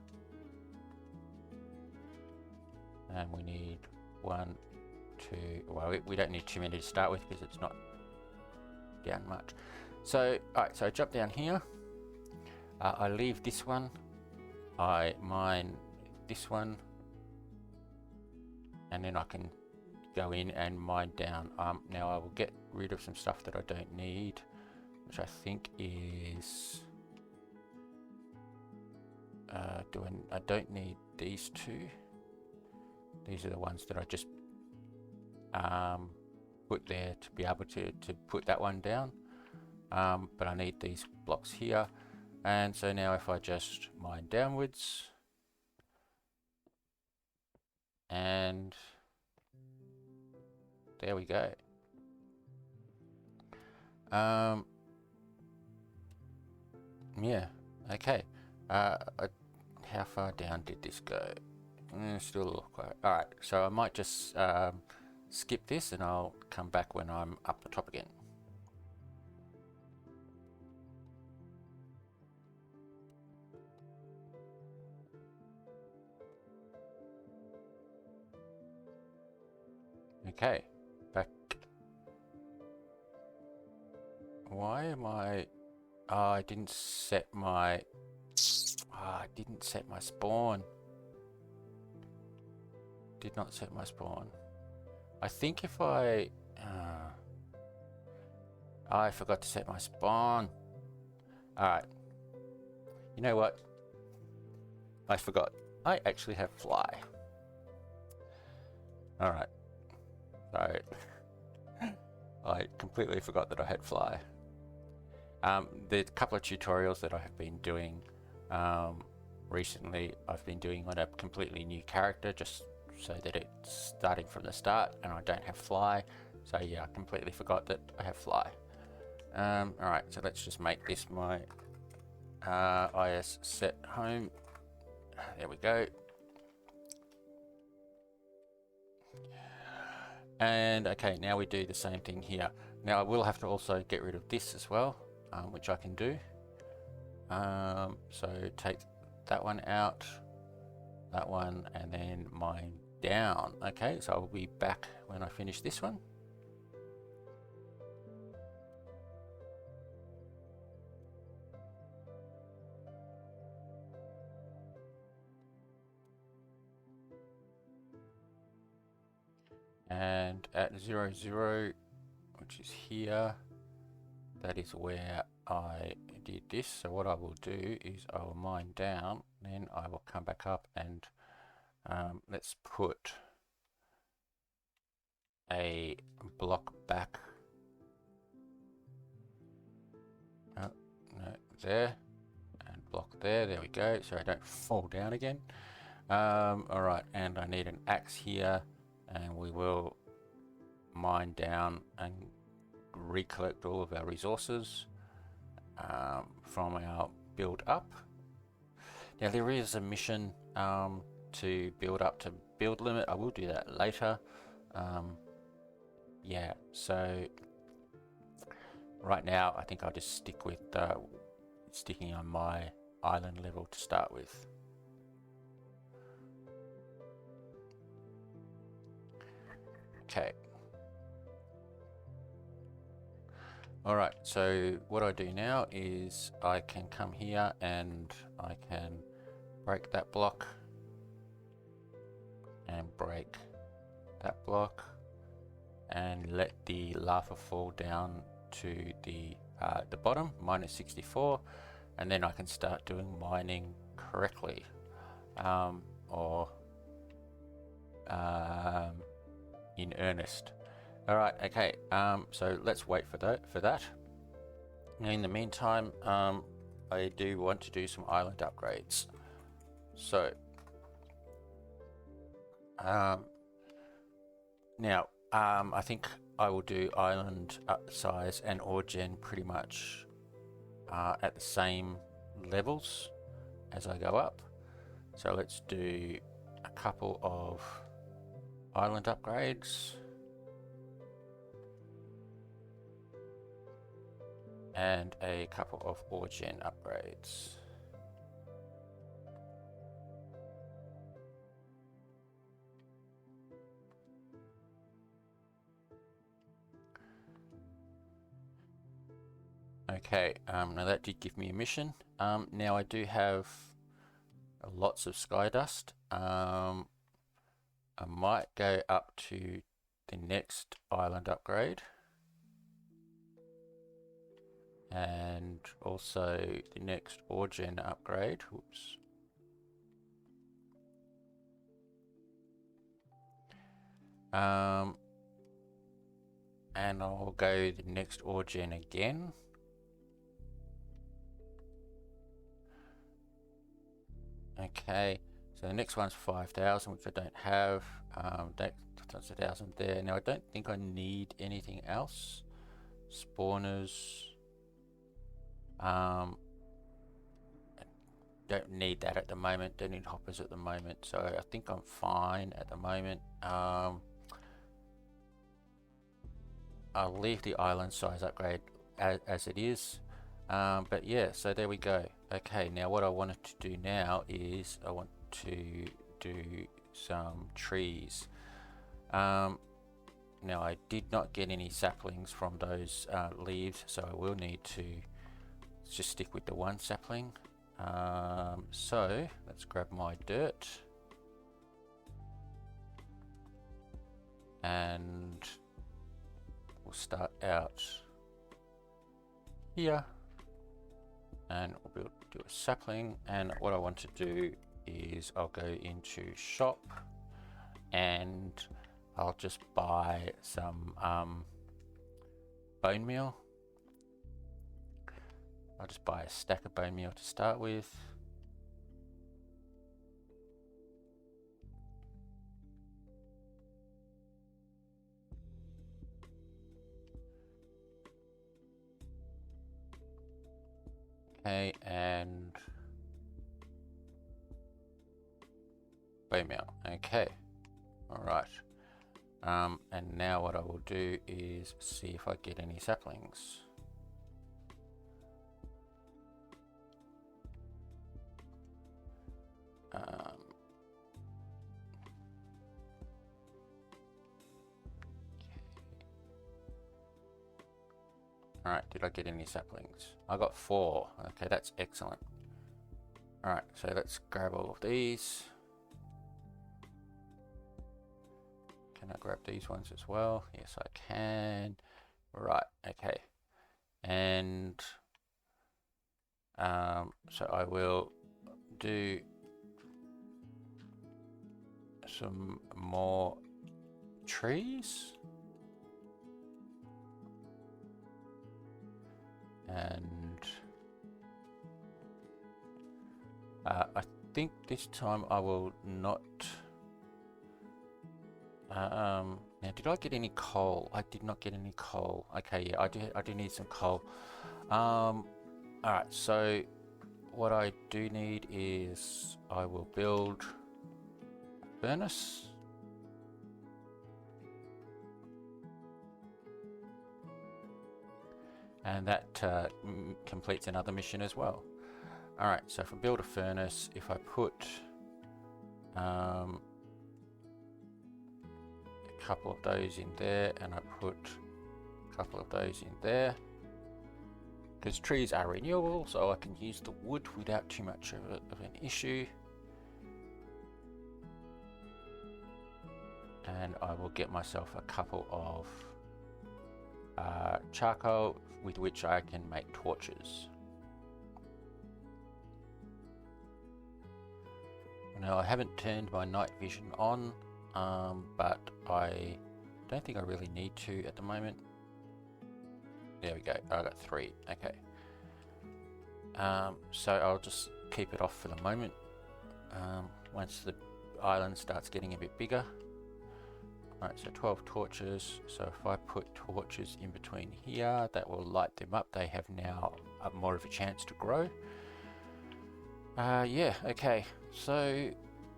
And we need 1, 2, well, we don't need too many to start with because it's not down much. So, alright, so I jump down here. I leave this one. I mine this one. And then I can go in and mine down. Now I will get rid of some stuff that I don't need, which I think is... I don't need these two. These are the ones that I just put there to be able to put that one down. But I need these blocks here. And so now if I just mine downwards, and there we go. Yeah, okay. How far down did this go? Still quite. Alright, so I might just skip this and I'll come back when I'm up the top again. Okay, back. Why am I Oh, I didn't set my... I didn't set my spawn. Did not set my spawn. I think if I forgot to set my spawn. Alright. You know what? I forgot. I actually have fly. Alright. So I completely forgot that I had fly. There's a couple of tutorials that I have been doing recently. I've been doing on a completely new character just so that it's starting from the start and I don't have fly. So yeah, I completely forgot that I have fly. Alright, so let's just make this my IS set home. There we go. And okay, now we do the same thing here. Now I will have to also get rid of this as well, which I can do. So take that one out, that one, and then mine down. Okay, so I'll be back when I finish this one. And at 0, 0, which is here, that is where I did this. So what I will do is I will mine down, then I will come back up and let's put a block back. Oh, no, there, and block there. There we go. So I don't fall down again. All right, and I need an axe here. And we will mine down and recollect all of our resources from our build up. Now there is a mission to build up to build limit. I will do that later. Yeah, so right now I think I'll just stick with sticking on my island level to start with. Okay. Alright, so what I do now is I can come here and I can break that block and break that block and let the lava fall down to the bottom, -64, and then I can start doing mining correctly. In earnest. Alright, okay, so let's wait for that. In the meantime, I do want to do some island upgrades. So, now, I think I will do island size and ore gen pretty much at the same levels as I go up. So let's do a couple of island upgrades and a couple of ore gen upgrades. Okay, now that did give me a mission. Now I do have lots of sky dust. I might go up to the next island upgrade and also the next ore gen upgrade. Whoops. And I'll go the next ore gen again. Okay. So the next one's 5,000, which I don't have. That's 1,000 there. Now I don't think I need anything else. Spawners. I don't need that at the moment. Don't need hoppers at the moment. So I think I'm fine at the moment. I'll leave the island size upgrade as it is. But yeah, so there we go. Okay, now what I wanted to do now is I want to do some trees. Now I did not get any saplings from those leaves, so I will need to let's just stick with the one sapling. So let's grab my dirt and we'll start out here and we'll do a sapling. And what I want to do is I'll go into shop and I'll just buy some bone meal. I'll just buy a stack of bone meal to start with. Okay, and bone meal. Okay, all right. And now what I will do is see if I get any saplings. Alright, did I get any saplings? I got 4. Okay, that's excellent. Alright, so let's grab all of these. Can I grab these ones as well? Yes, I can. Right, okay. And so I will do some more trees. And I think this time I will not. Now, did I get any coal? I did not get any coal. Okay, yeah, I do need some coal. All right, so what I do need is I will build a furnace. And that completes another mission as well. Alright, so if I build a furnace, if I put a couple of those in there and I put a couple of those in there, because trees are renewable, so I can use the wood without too much of an issue. And I will get myself a couple of charcoal with which I can make torches. Now, I haven't turned my night vision on, but I don't think I really need to at the moment. There we go, I got 3, okay. So I'll just keep it off for the moment. Once the island starts getting a bit bigger. Alright, so 12 torches. So if I put torches in between here, that will light them up. They have now more of a chance to grow. Yeah, okay. So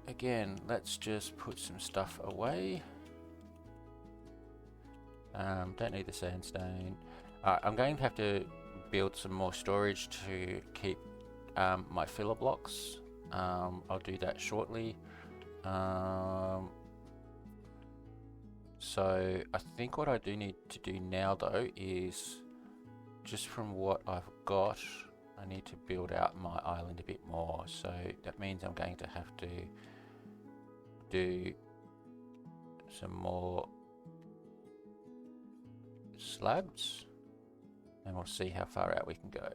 again, let's just put some stuff away. Don't need the sandstone. I'm going to have to build some more storage to keep my filler blocks. I'll do that shortly. So I think what I do need to do now though is, just from what I've got, I need to build out my island a bit more. So that means I'm going to have to do some more slabs and we'll see how far out we can go.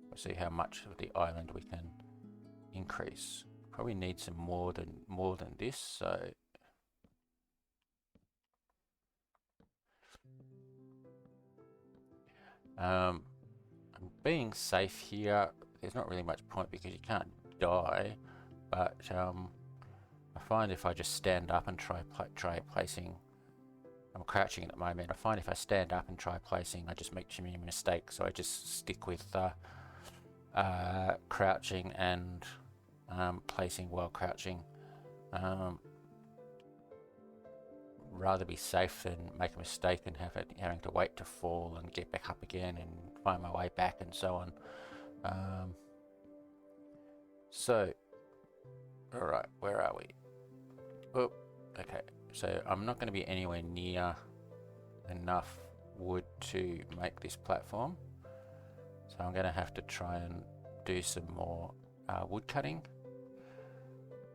We'll see how much of the island we can increase. Probably need some more than this, so I'm being safe here. There's not really much point because you can't die, but I find if I just stand up and try placing, I'm crouching at the moment. I find if I stand up and try placing, I just make too many mistakes. So I just stick with crouching and placing while crouching. Rather be safe than make a mistake and having to wait to fall and get back up again and find my way back and so on. So, alright, where are we? Oh, okay. So I'm not going to be anywhere near enough wood to make this platform. So I'm going to have to try and do some more wood cutting,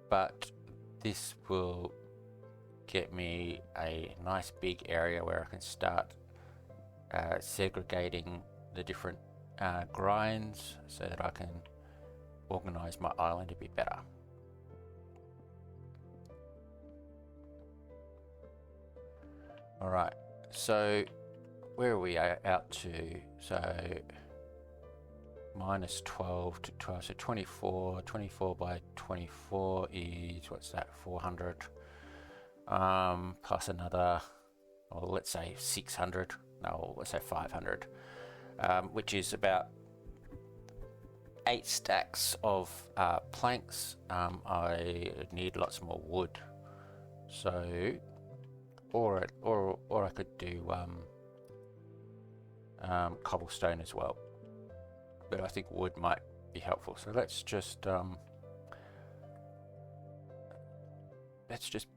but this will get me a nice big area where I can start segregating the different grinds so that I can organize my island a bit better. Alright, so where are we out to? So minus 12 to 12, so 24 by 24 is, what's that, 400, plus another, well, let's say 600, no, let's say 500, which is about 8 stacks of planks. I need lots more wood, so or I could do cobblestone as well, but I think wood might be helpful. So let's just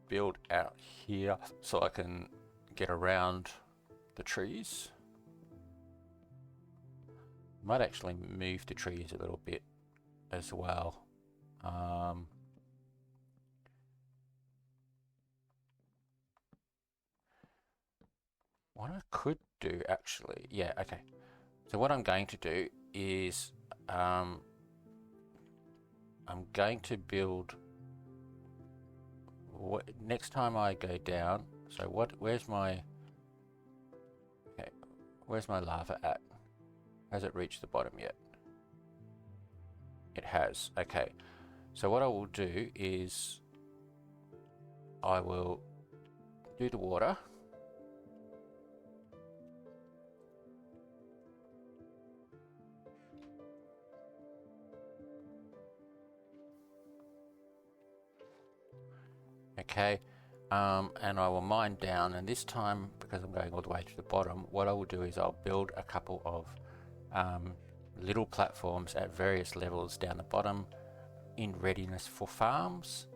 build out here so I can get around the trees. Might actually move the trees a little bit as well. What I could do actually, yeah, okay. So what I'm going to do is I'm going to build, next time I go down, so where's my lava at? Has it reached the bottom yet? It has. Okay, so what I will do is I will do the water. Okay, and I will mine down, and this time, because I'm going all the way to the bottom, what I will do is I'll build a couple of little platforms at various levels down the bottom in readiness for farms,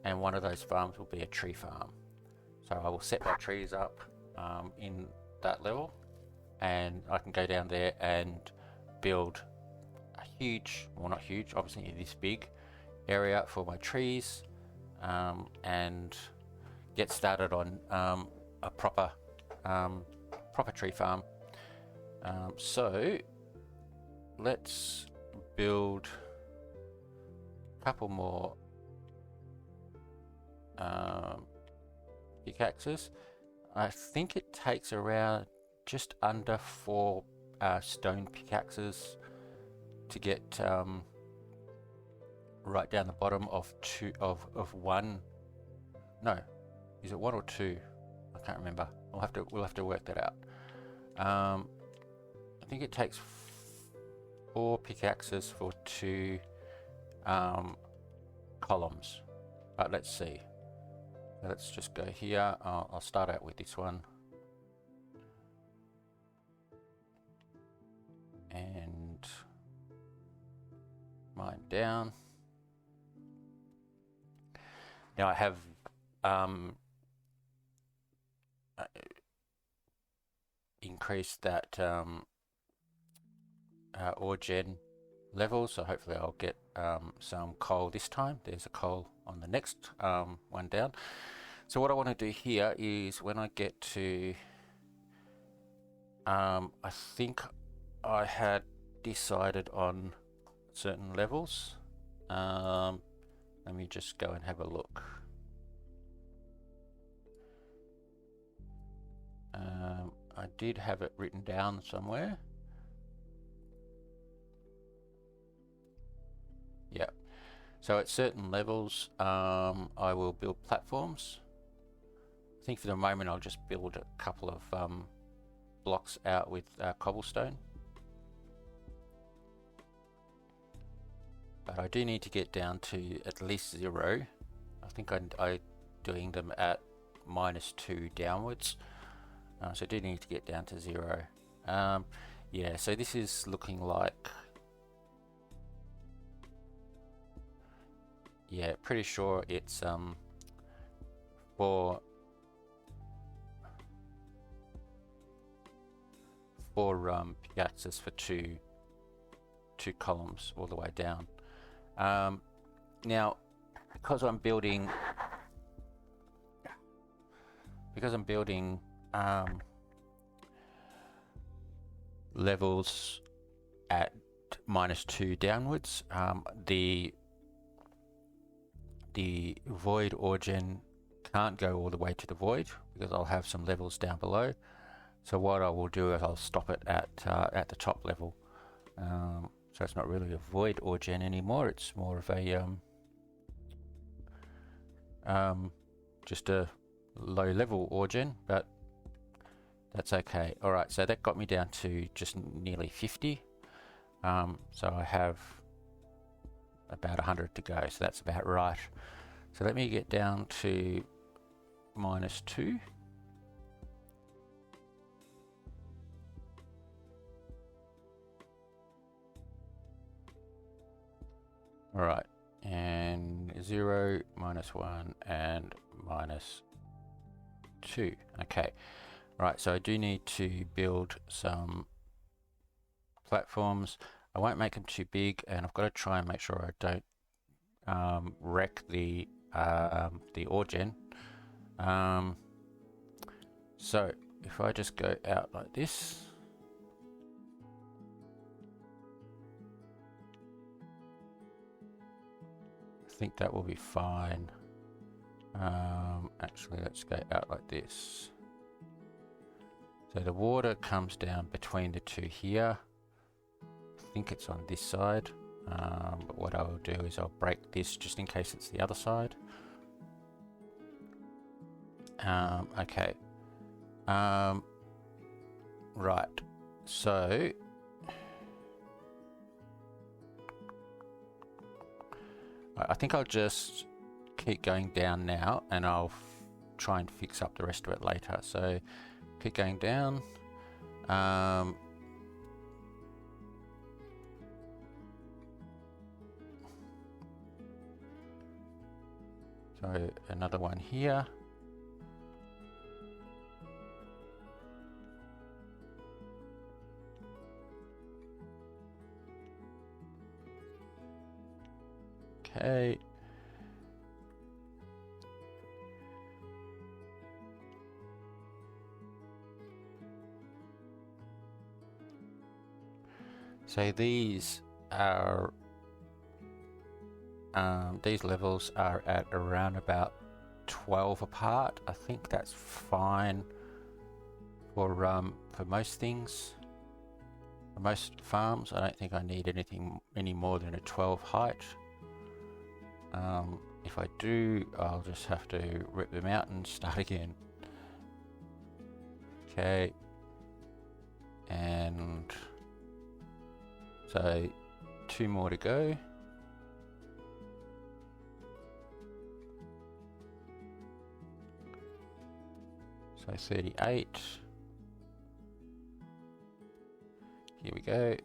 and one of those farms will be a tree farm. So I will set my trees up in that level, and I can go down there and build a huge, well, not huge, obviously this big area for my trees, and get started on a proper tree farm. So let's build a couple more pickaxes. I think it takes around just under 4 stone pickaxes to get right down the bottom of one. No, is it 1 or 2? I can't remember. We'll have to work that out. I think it takes 4 pickaxes for 2 columns, but let's see. Let's just go here. I'll start out with this one, and mine down. Now I have increased that ore gen level, so hopefully I'll get some coal this time. There's a coal on the next one down. So what I want to do here is when I get to I think I had decided on certain levels. Let me just go and have a look. I did have it written down somewhere. Yeah. So at certain levels, I will build platforms. I think for the moment I'll just build a couple of blocks out with cobblestone. But I do need to get down to at least 0. I think I'm doing them at -2 downwards. So I do need to get down to 0. Yeah, so this is looking like, yeah, pretty sure it's four pickaxes for 2 2 columns all the way down. Now, because I'm building levels at -2 downwards, the void origin can't go all the way to the void because I'll have some levels down below. So what I will do is I'll stop it at the top level. So it's not really a void origin anymore. It's more of a just a low level origin, but that's okay. All right, so that got me down to just nearly 50. So I have about 100 to go, so that's about right. So let me get down to -2. All right, and 0, -1, and -2. Okay, right, so I do need to build some platforms. I won't make them too big, and I've got to try and make sure I don't wreck the origin. So if I just go out like this, I think that will be fine. Actually, let's go out like this. So the water comes down between the two here. I think it's on this side, but what I will do is I'll break this just in case it's the other side. Okay. Right. So I think I'll just keep going down now, and I'll try and fix up the rest of it later. So keep going down. So another one here. Okay. So these are these levels are at around about 12 apart. I think that's fine for most things. For most farms, I don't think I need anything any more than a 12 height. If I do, I'll just have to rip them out and start again. Okay, and so 2 more to go. So 38. Here we go.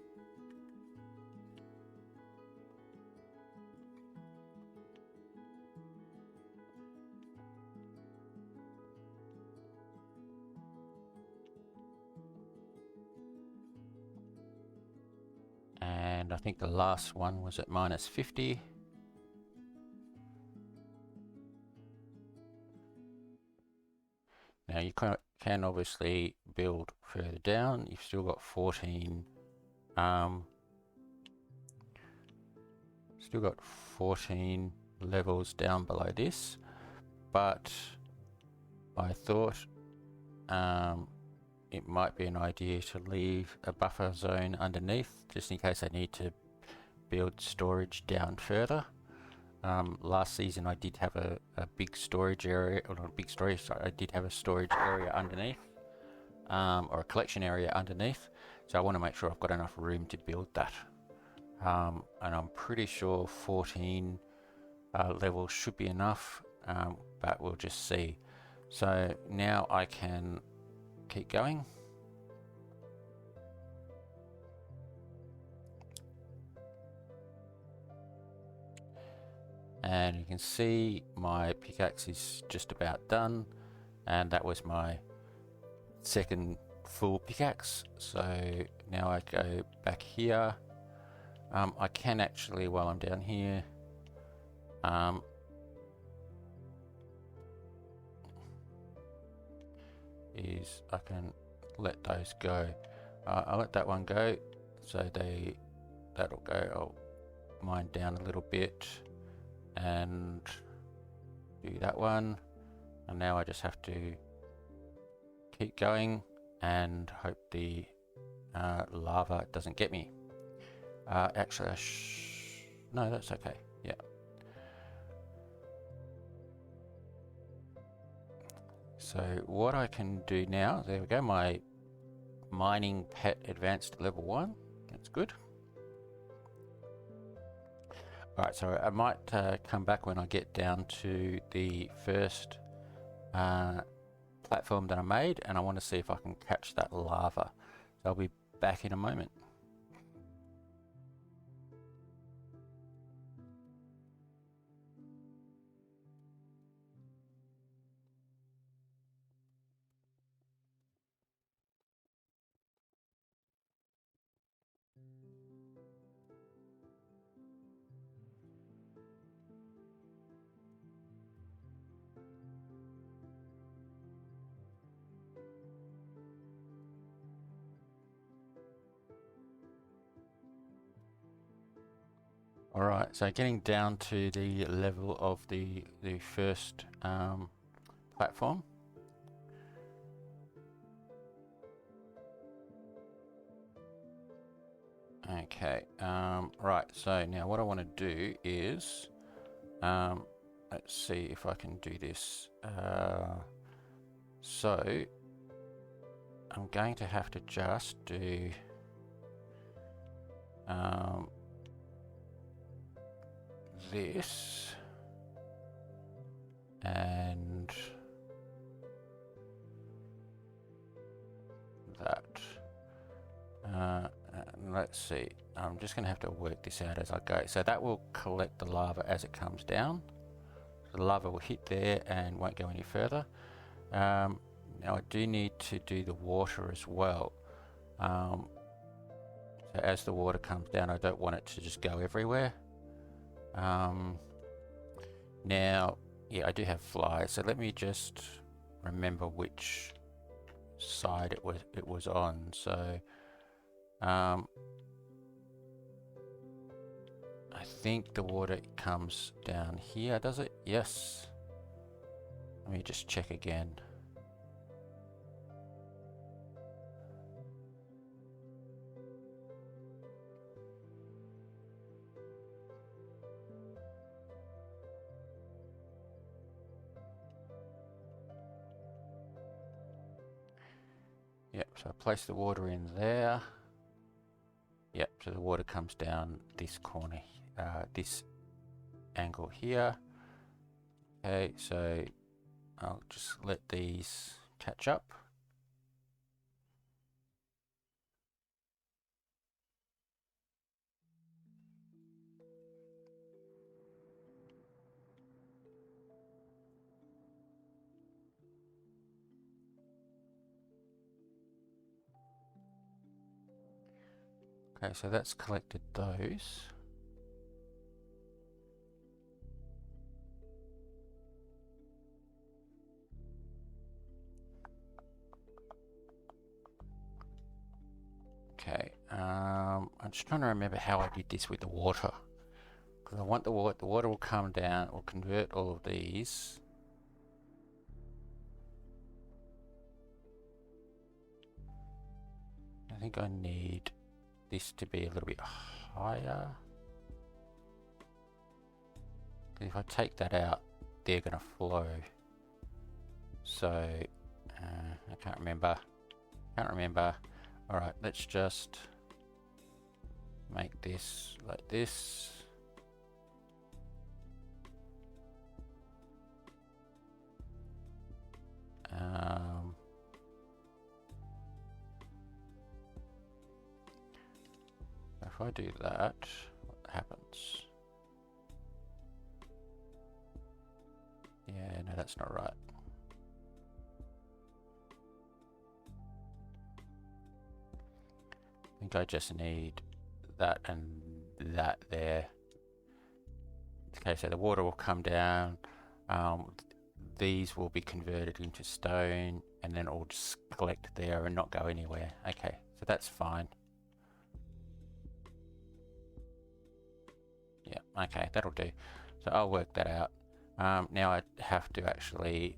And I think the last one was at -50. Now you can obviously build further down. You've still got 14 levels down below this, but I thought it might be an idea to leave a buffer zone underneath just in case I need to build storage down further. Last season I did have a big storage area, or not a big storage, sorry, I did have a storage area underneath, or a collection area underneath, so I want to make sure I've got enough room to build that. And I'm pretty sure 14 levels should be enough, but we'll just see. So now I can keep going. And you can see my pickaxe is just about done, and that was my second full pickaxe. So now I go back here, I can actually, while I'm down here, is I can let those go. I'll let that one go, so that'll go. I'll mine down a little bit and do that one, and now I just have to keep going and hope the lava doesn't get me. Actually, no, that's okay. Yeah. So what I can do now, there we go, my mining pet advanced level 1. That's good. Alright, so I might come back when I get down to the first platform that I made, and I want to see if I can catch that lava. So I'll be back in a moment. Alright, so getting down to the level of the first platform. Okay, right, so now what I want to do is, let's see if I can do this. So, I'm going to have to just do this and that. And let's see, I'm just going to have to work this out as I go. So that will collect the lava as it comes down. So the lava will hit there and won't go any further. Now I do need to do the water as well. So as the water comes down, I don't want it to just go everywhere. Now, yeah, I do have flies, so let me just remember which side it was on. So I think the water comes down here, does it? Yes. Let me just check again. Yep, so I place the water in there. Yep, so the water comes down this corner, this angle here. Okay, so I'll just let these catch up. Okay, so that's collected those. Okay, I'm just trying to remember how I did this with the water. Because I want the water will come down, or convert all of these. I think I need this to be a little bit higher. If I take that out, they're going to flow. So, I can't remember. Alright, let's just make this like this. If I do that, what happens? Yeah, no, that's not right. I think I just need that and that there. Okay, so the water will come down. These will be converted into stone, and then it will just collect there and not go anywhere. Okay, so that's fine. Yeah, okay, that'll do. So I'll work that out. Now I have to actually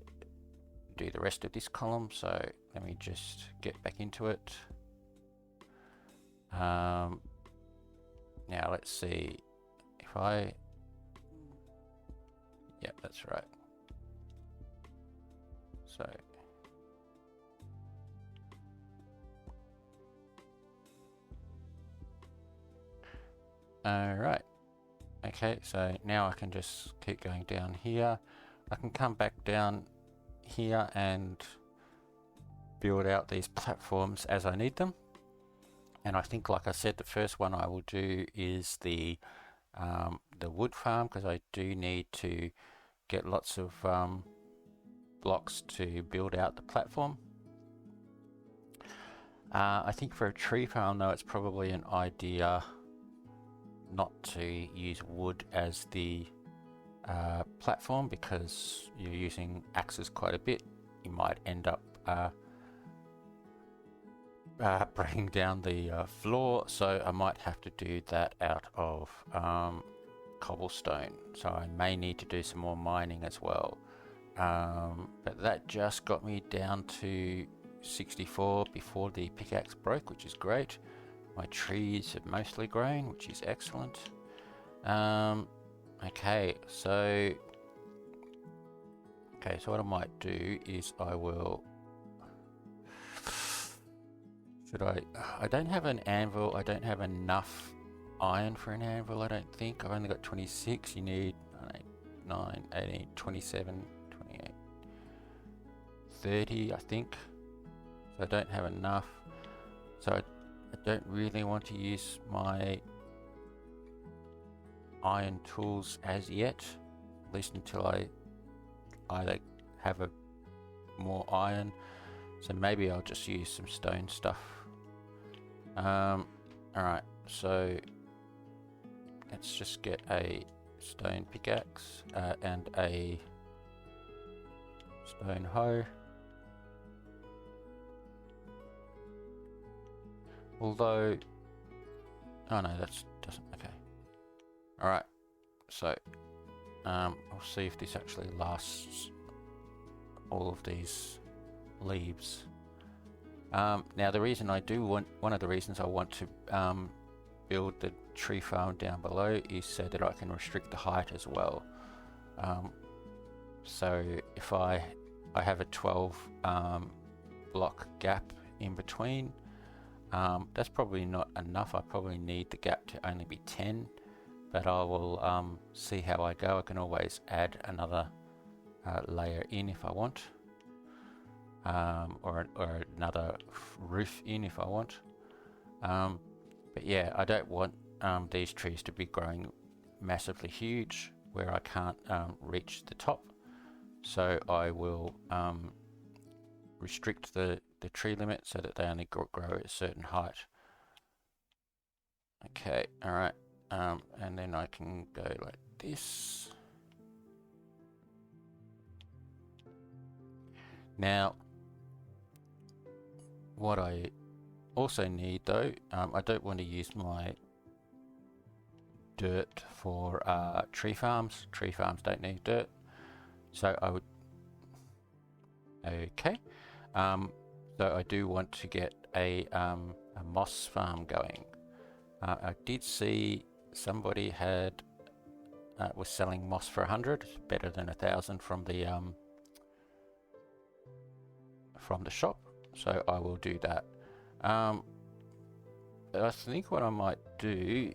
do the rest of this column, so let me just get back into it. Now let's see if I... Yeah, that's right. So alright. Okay, so now I can just keep going down here. I can come back down here and build out these platforms as I need them. And I think, like I said, the first one I will do is the wood farm, because I do need to get lots of blocks to build out the platform. I think for a tree farm though, it's probably an idea not to use wood as the platform, because you're using axes quite a bit. You might end up breaking down the floor, so I might have to do that out of cobblestone. So I may need to do some more mining as well. But that just got me down to 64 before the pickaxe broke, which is great. My trees have mostly grown, which is excellent. Okay, so what I might do is I will... I don't have an anvil. I don't have enough iron for an anvil, I don't think. I've only got 26. You need 9, 18, 27, 28, 30, I think. So I don't have enough. So I don't really want to use my iron tools as yet, at least until I either have more iron. So maybe I'll just use some stone stuff. Alright, so let's just get a stone pickaxe and a stone hoe. Although, oh no, that doesn't, okay. Alright, so I'll see if this actually lasts all of these leaves. Now the reason I do want, one of the reasons I want to build the tree farm down below is so that I can restrict the height as well. So if I have a 12 block gap in between, that's probably not enough. I probably need the gap to only be 10, but I will see how I go. I can always add another layer in if I want. Or another roof in if I want. But yeah, I don't want these trees to be growing massively huge where I can't reach the top. So I will restrict the tree limit so that they only grow at a certain height. Okay, alright. And then I can go like this. Now, what I also need though, I don't want to use my dirt for tree farms. Tree farms don't need dirt. So I would... Okay. So I do want to get a moss farm going. I did see somebody had was selling moss for 100, better than 1,000 from the shop. So I will do that. I think what I might do,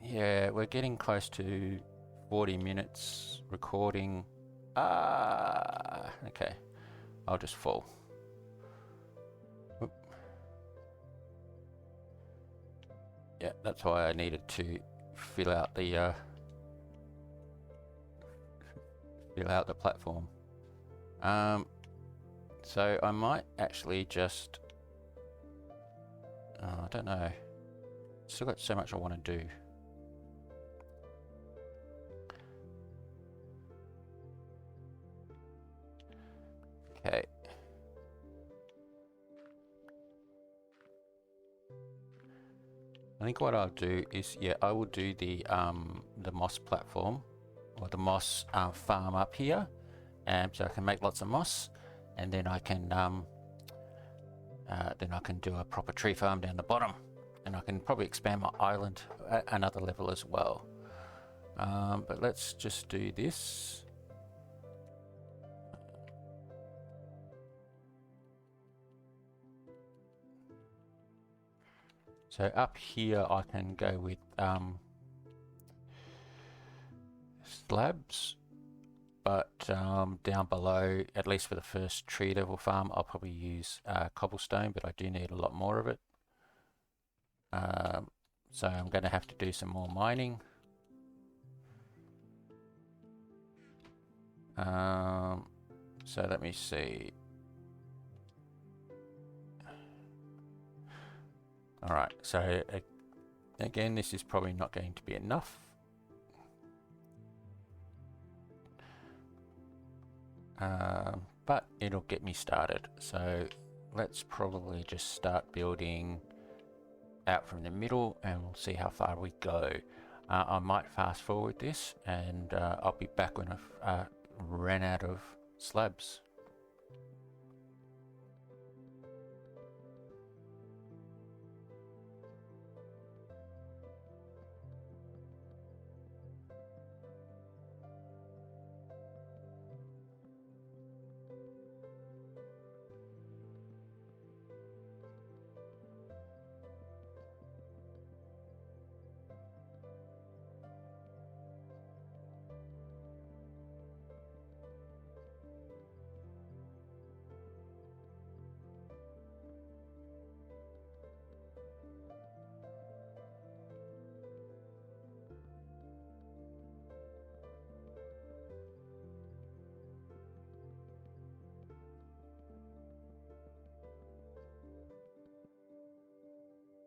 yeah, we're getting close to 40 minutes recording. Okay, I'll just fall. Whoop. Yeah, that's why I needed to fill out the platform. So I might actually just, I don't know. Still got so much I want to do. Okay. I think what I'll do is, yeah, I will do the moss platform, or the moss farm up here, and so I can make lots of moss, and then I can do a proper tree farm down the bottom, and I can probably expand my island another level as well. But let's just do this. So up here I can go with slabs, but down below, at least for the first tree level farm, I'll probably use cobblestone, but I do need a lot more of it. So I'm going to have to do some more mining. So let me see. Alright, so again, this is probably not going to be enough. But it'll get me started. So let's probably just start building out from the middle, and we'll see how far we go. I might fast forward this, and I'll be back when I've ran out of slabs.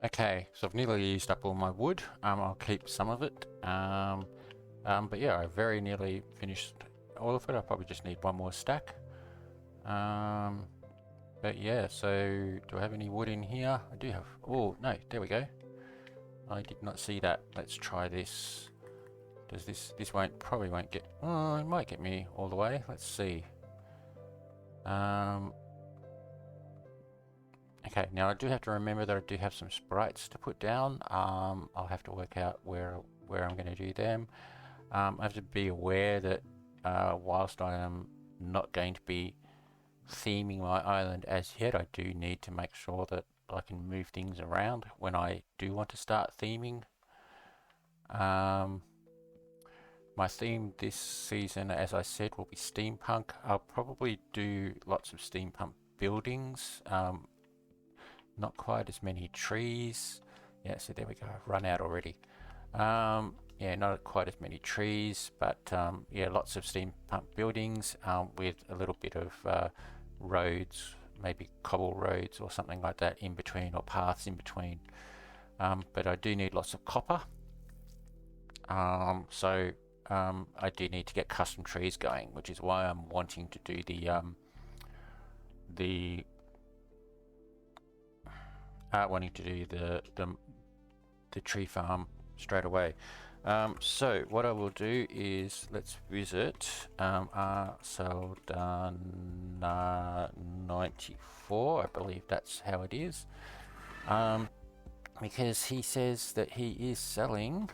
Okay, so I've nearly used up all my wood. I'll keep some of it. But yeah, I very nearly finished all of it. I probably just need one more stack. But yeah, so do I have any wood in here? I do have. Oh no, there we go. I did not see that. Let's try this. Does this probably won't get. Oh, it might get me all the way. Let's see. Okay, now I do have to remember that I do have some sprites to put down. I'll have to work out where I'm going to do them. I have to be aware that whilst I am not going to be theming my island as yet, I do need to make sure that I can move things around when I do want to start theming. My theme this season, as I said, will be steampunk. I'll probably do lots of steampunk buildings. Not quite as many trees. Yeah, so there we go. I've run out already. Yeah, not quite as many trees, but yeah, lots of steampunk buildings with a little bit of roads, maybe cobble roads or something like that in between, or paths in between. But I do need lots of copper. So I do need to get custom trees going, which is why I'm wanting to do the tree farm straight away. So what I will do is let's visit cell done 94. I believe that's how it is, because he says that he is selling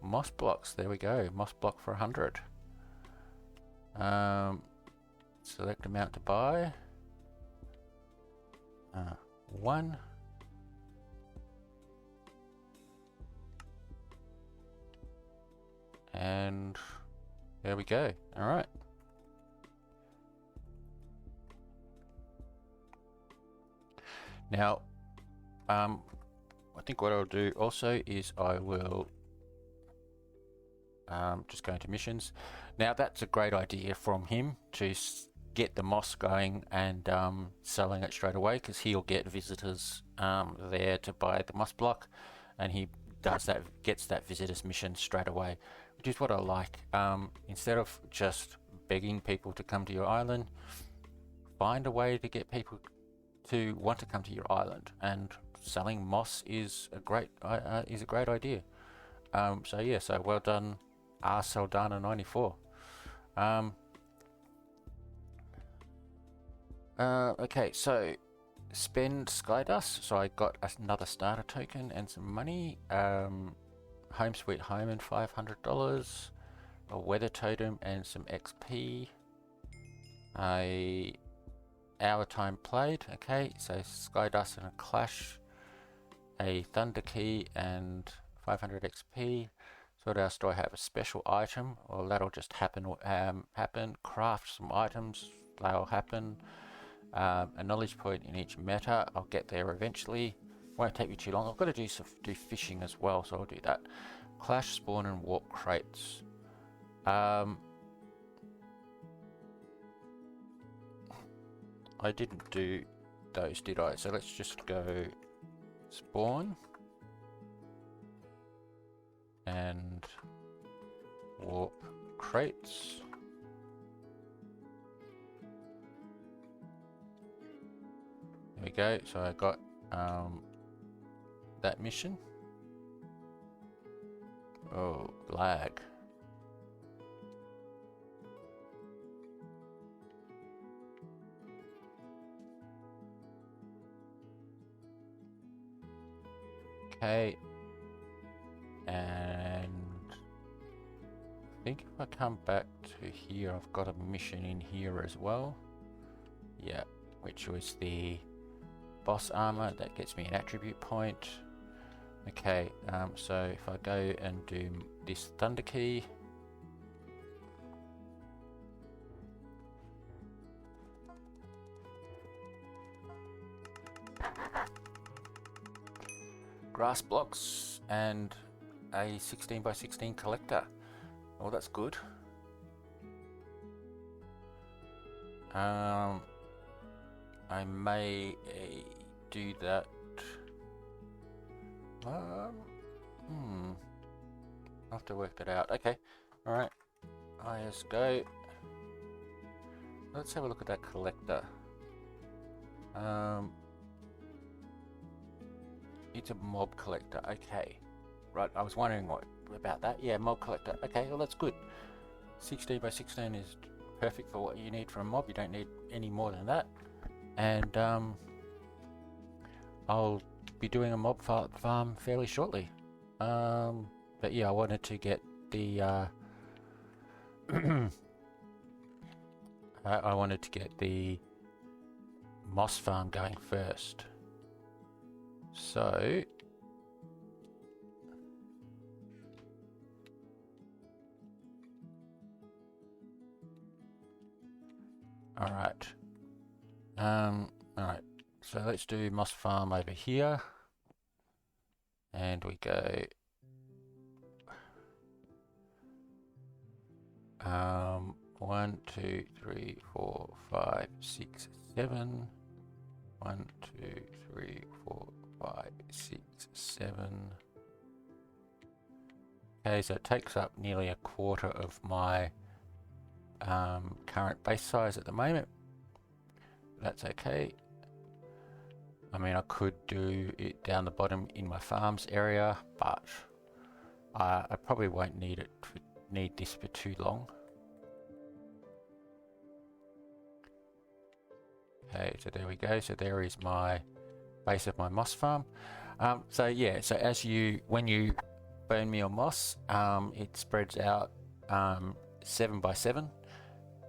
moss blocks. There we go, moss block for 100. Select amount to buy. 1. And there we go. All right. Now, I think what I'll do also is I will just go into missions. Now, that's a great idea from him to get the moss going and selling it straight away, because he'll get visitors there to buy the moss block, and he gets that visitor's mission straight away, which is what I like. Instead of just begging people to come to your island, find a way to get people to want to come to your island, and selling moss is a great idea. So yeah, so well done, R Saldana 94. Okay, so spend Skydust. So I got another starter token and some money. Home Sweet Home and $500. A weather totem and some XP. A hour time played. Okay, so Skydust and a Clash. A Thunder Key and 500 XP. So what else do I have? A special item, or that'll just happen. Craft some items. They'll happen. A knowledge point in each meta. I'll get there eventually. Won't take me too long. I've got to do fishing as well, so I'll do that. Clash, spawn, and warp crates. I didn't do those, did I? So let's just go spawn and warp crates. There we go. So I got that mission. Oh, lag. Okay, and I think if I come back to here, I've got a mission in here as well. Yeah, which was the boss armor. That gets me an attribute point. Okay, so if I go and do this Thunder Key, grass blocks and a 16x16 collector. Oh, that's good. I may do that. I'll have to work that out. Okay, all right. Let's go. Let's have a look at that collector. It's a mob collector. Okay, right. I was wondering what about that. Yeah, mob collector. Okay, well that's good. 16x16 is perfect for what you need from a mob. You don't need any more than that. And I'll be doing a mob farm fairly shortly. But yeah, I wanted to get the I wanted to get the moss farm going first. So alright. Alright, so let's do moss farm over here. And we go 1, 2, 3, 4, 5, 6, 7. 1, 2, 3, 4, 5, 6, 7. Okay, so it takes up nearly a quarter of my current base size at the moment. That's okay. I mean, I could do it down the bottom in my farms area, but I probably won't need this for too long. Okay, so there we go. So there is my base of my moss farm. So yeah, so when you bone meal moss, it spreads out 7x7,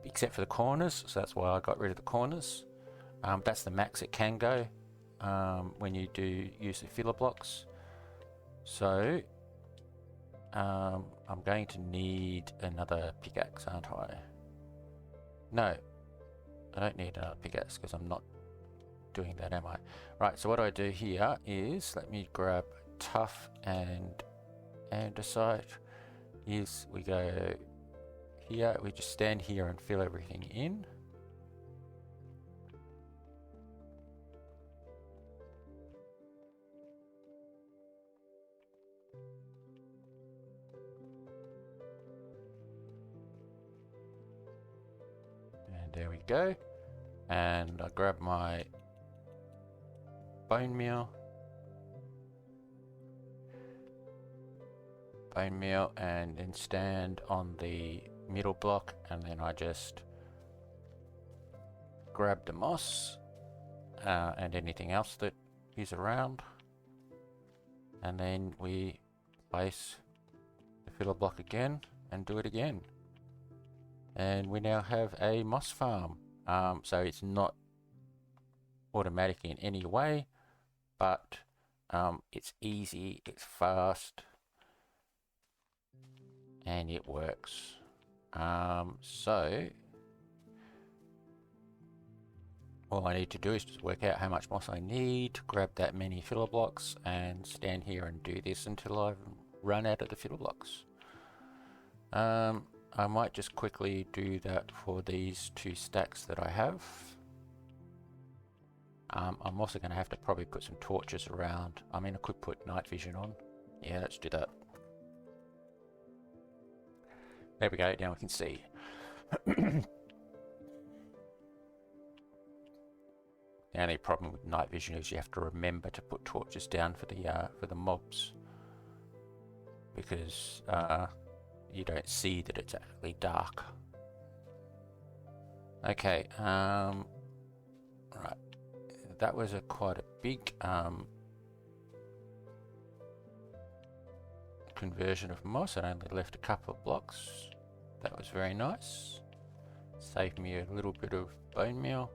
except for the corners. So that's why I got rid of the corners. That's the max it can go when you do use the filler blocks. So I'm going to need another pickaxe, aren't I? No, I don't need another pickaxe because I'm not doing that, am I? Right, so what I do here is, let me grab tough and andesite. Is we go here, we just stand here and fill everything in. there we go. And I grab my bone meal. And then stand on the middle block, and then I just grab the moss and anything else that is around, and then we place the filler block again and do it again, and we now have a moss farm. So it's not automatic in any way, but it's easy, it's fast, and it works. So all I need to do is just work out how much moss I need, grab that many filler blocks, and stand here and do this until I've run out of the filler blocks. I might just quickly do that for these 2 stacks that I have. I'm also going to have to probably put some torches around. I mean, I could put night vision on. Yeah, let's do that. There we go, now we can see. The only problem with night vision is you have to remember to put torches down for the mobs, because you don't see that it's actually dark. Okay, right. That was quite a big conversion of moss. I only left a couple of blocks. That was very nice. Saved me a little bit of bone meal.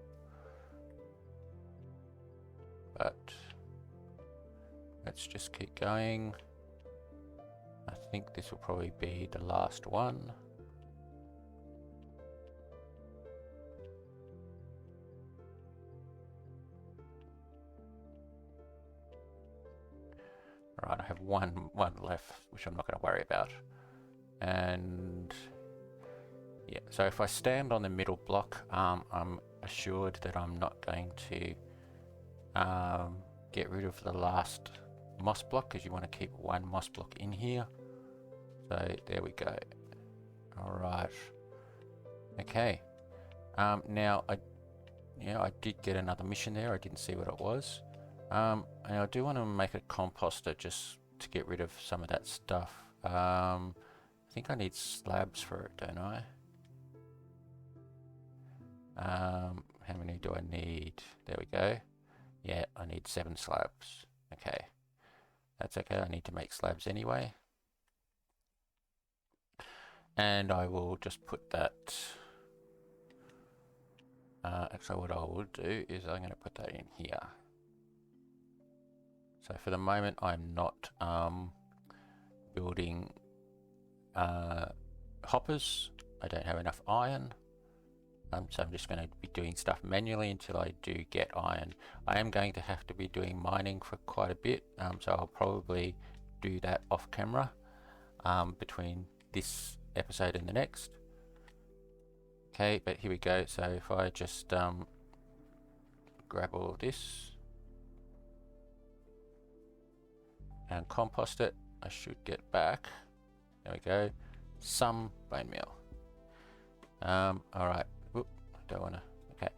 But let's just keep going. I think this will probably be the last one. Alright, I have one left, which I'm not going to worry about. And yeah, so if I stand on the middle block, I'm assured that I'm not going to get rid of the last moss block, because you want to keep one moss block in here. So there we go. Alright. Okay. Now I did get another mission there. I didn't see what it was. And I do want to make a composter just to get rid of some of that stuff. I think I need slabs for it, don't I? How many do I need? There we go. Yeah, I need 7 slabs. Okay. That's okay, I need to make slabs anyway. And I will just put that... actually what I will do is I'm going to put that in here. So for the moment I'm not building hoppers. I don't have enough iron. So I'm just going to be doing stuff manually until I do get iron. I am going to have to be doing mining for quite a bit, so I'll probably do that off camera between this episode and the next. Okay, but here we go. So if I just grab all of this and compost it, I should get back, there we go, some bone meal. Alright. Don't wanna. Okay.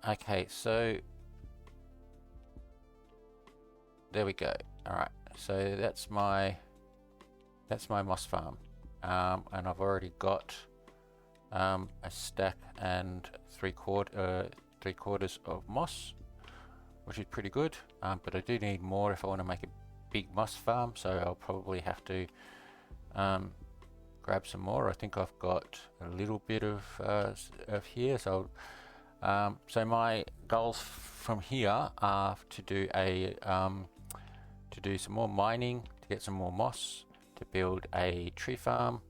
Okay. So there we go. All right. So that's my moss farm, and I've already got a stack and three quarters of moss, which is pretty good. But I do need more if I want to make a big moss farm. So I'll probably have to grab some more. I think I've got a little bit of here, so so my goals from here are to do some more mining, to get some more moss, to build a tree farm,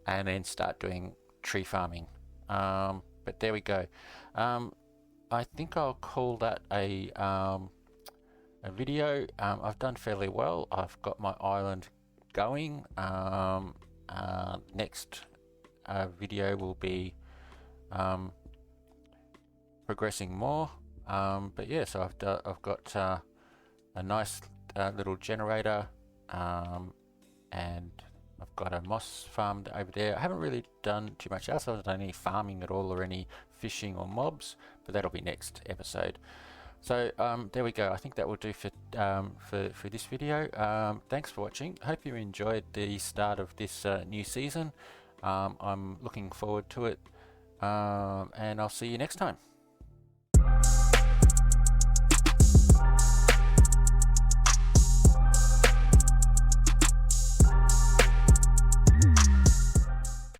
and then start doing tree farming. But there we go. I think I'll call that a video. I've done fairly well. I've got my island going. Next video will be progressing more, but yeah, so I've got a nice little generator, and I've got a moss farm over there. I haven't really done too much else. I haven't done any farming at all or any fishing or mobs, but that'll be next episode. So there we go. I think that will do for this video. Thanks for watching. Hope you enjoyed the start of this new season. I'm looking forward to it, and I'll see you next time.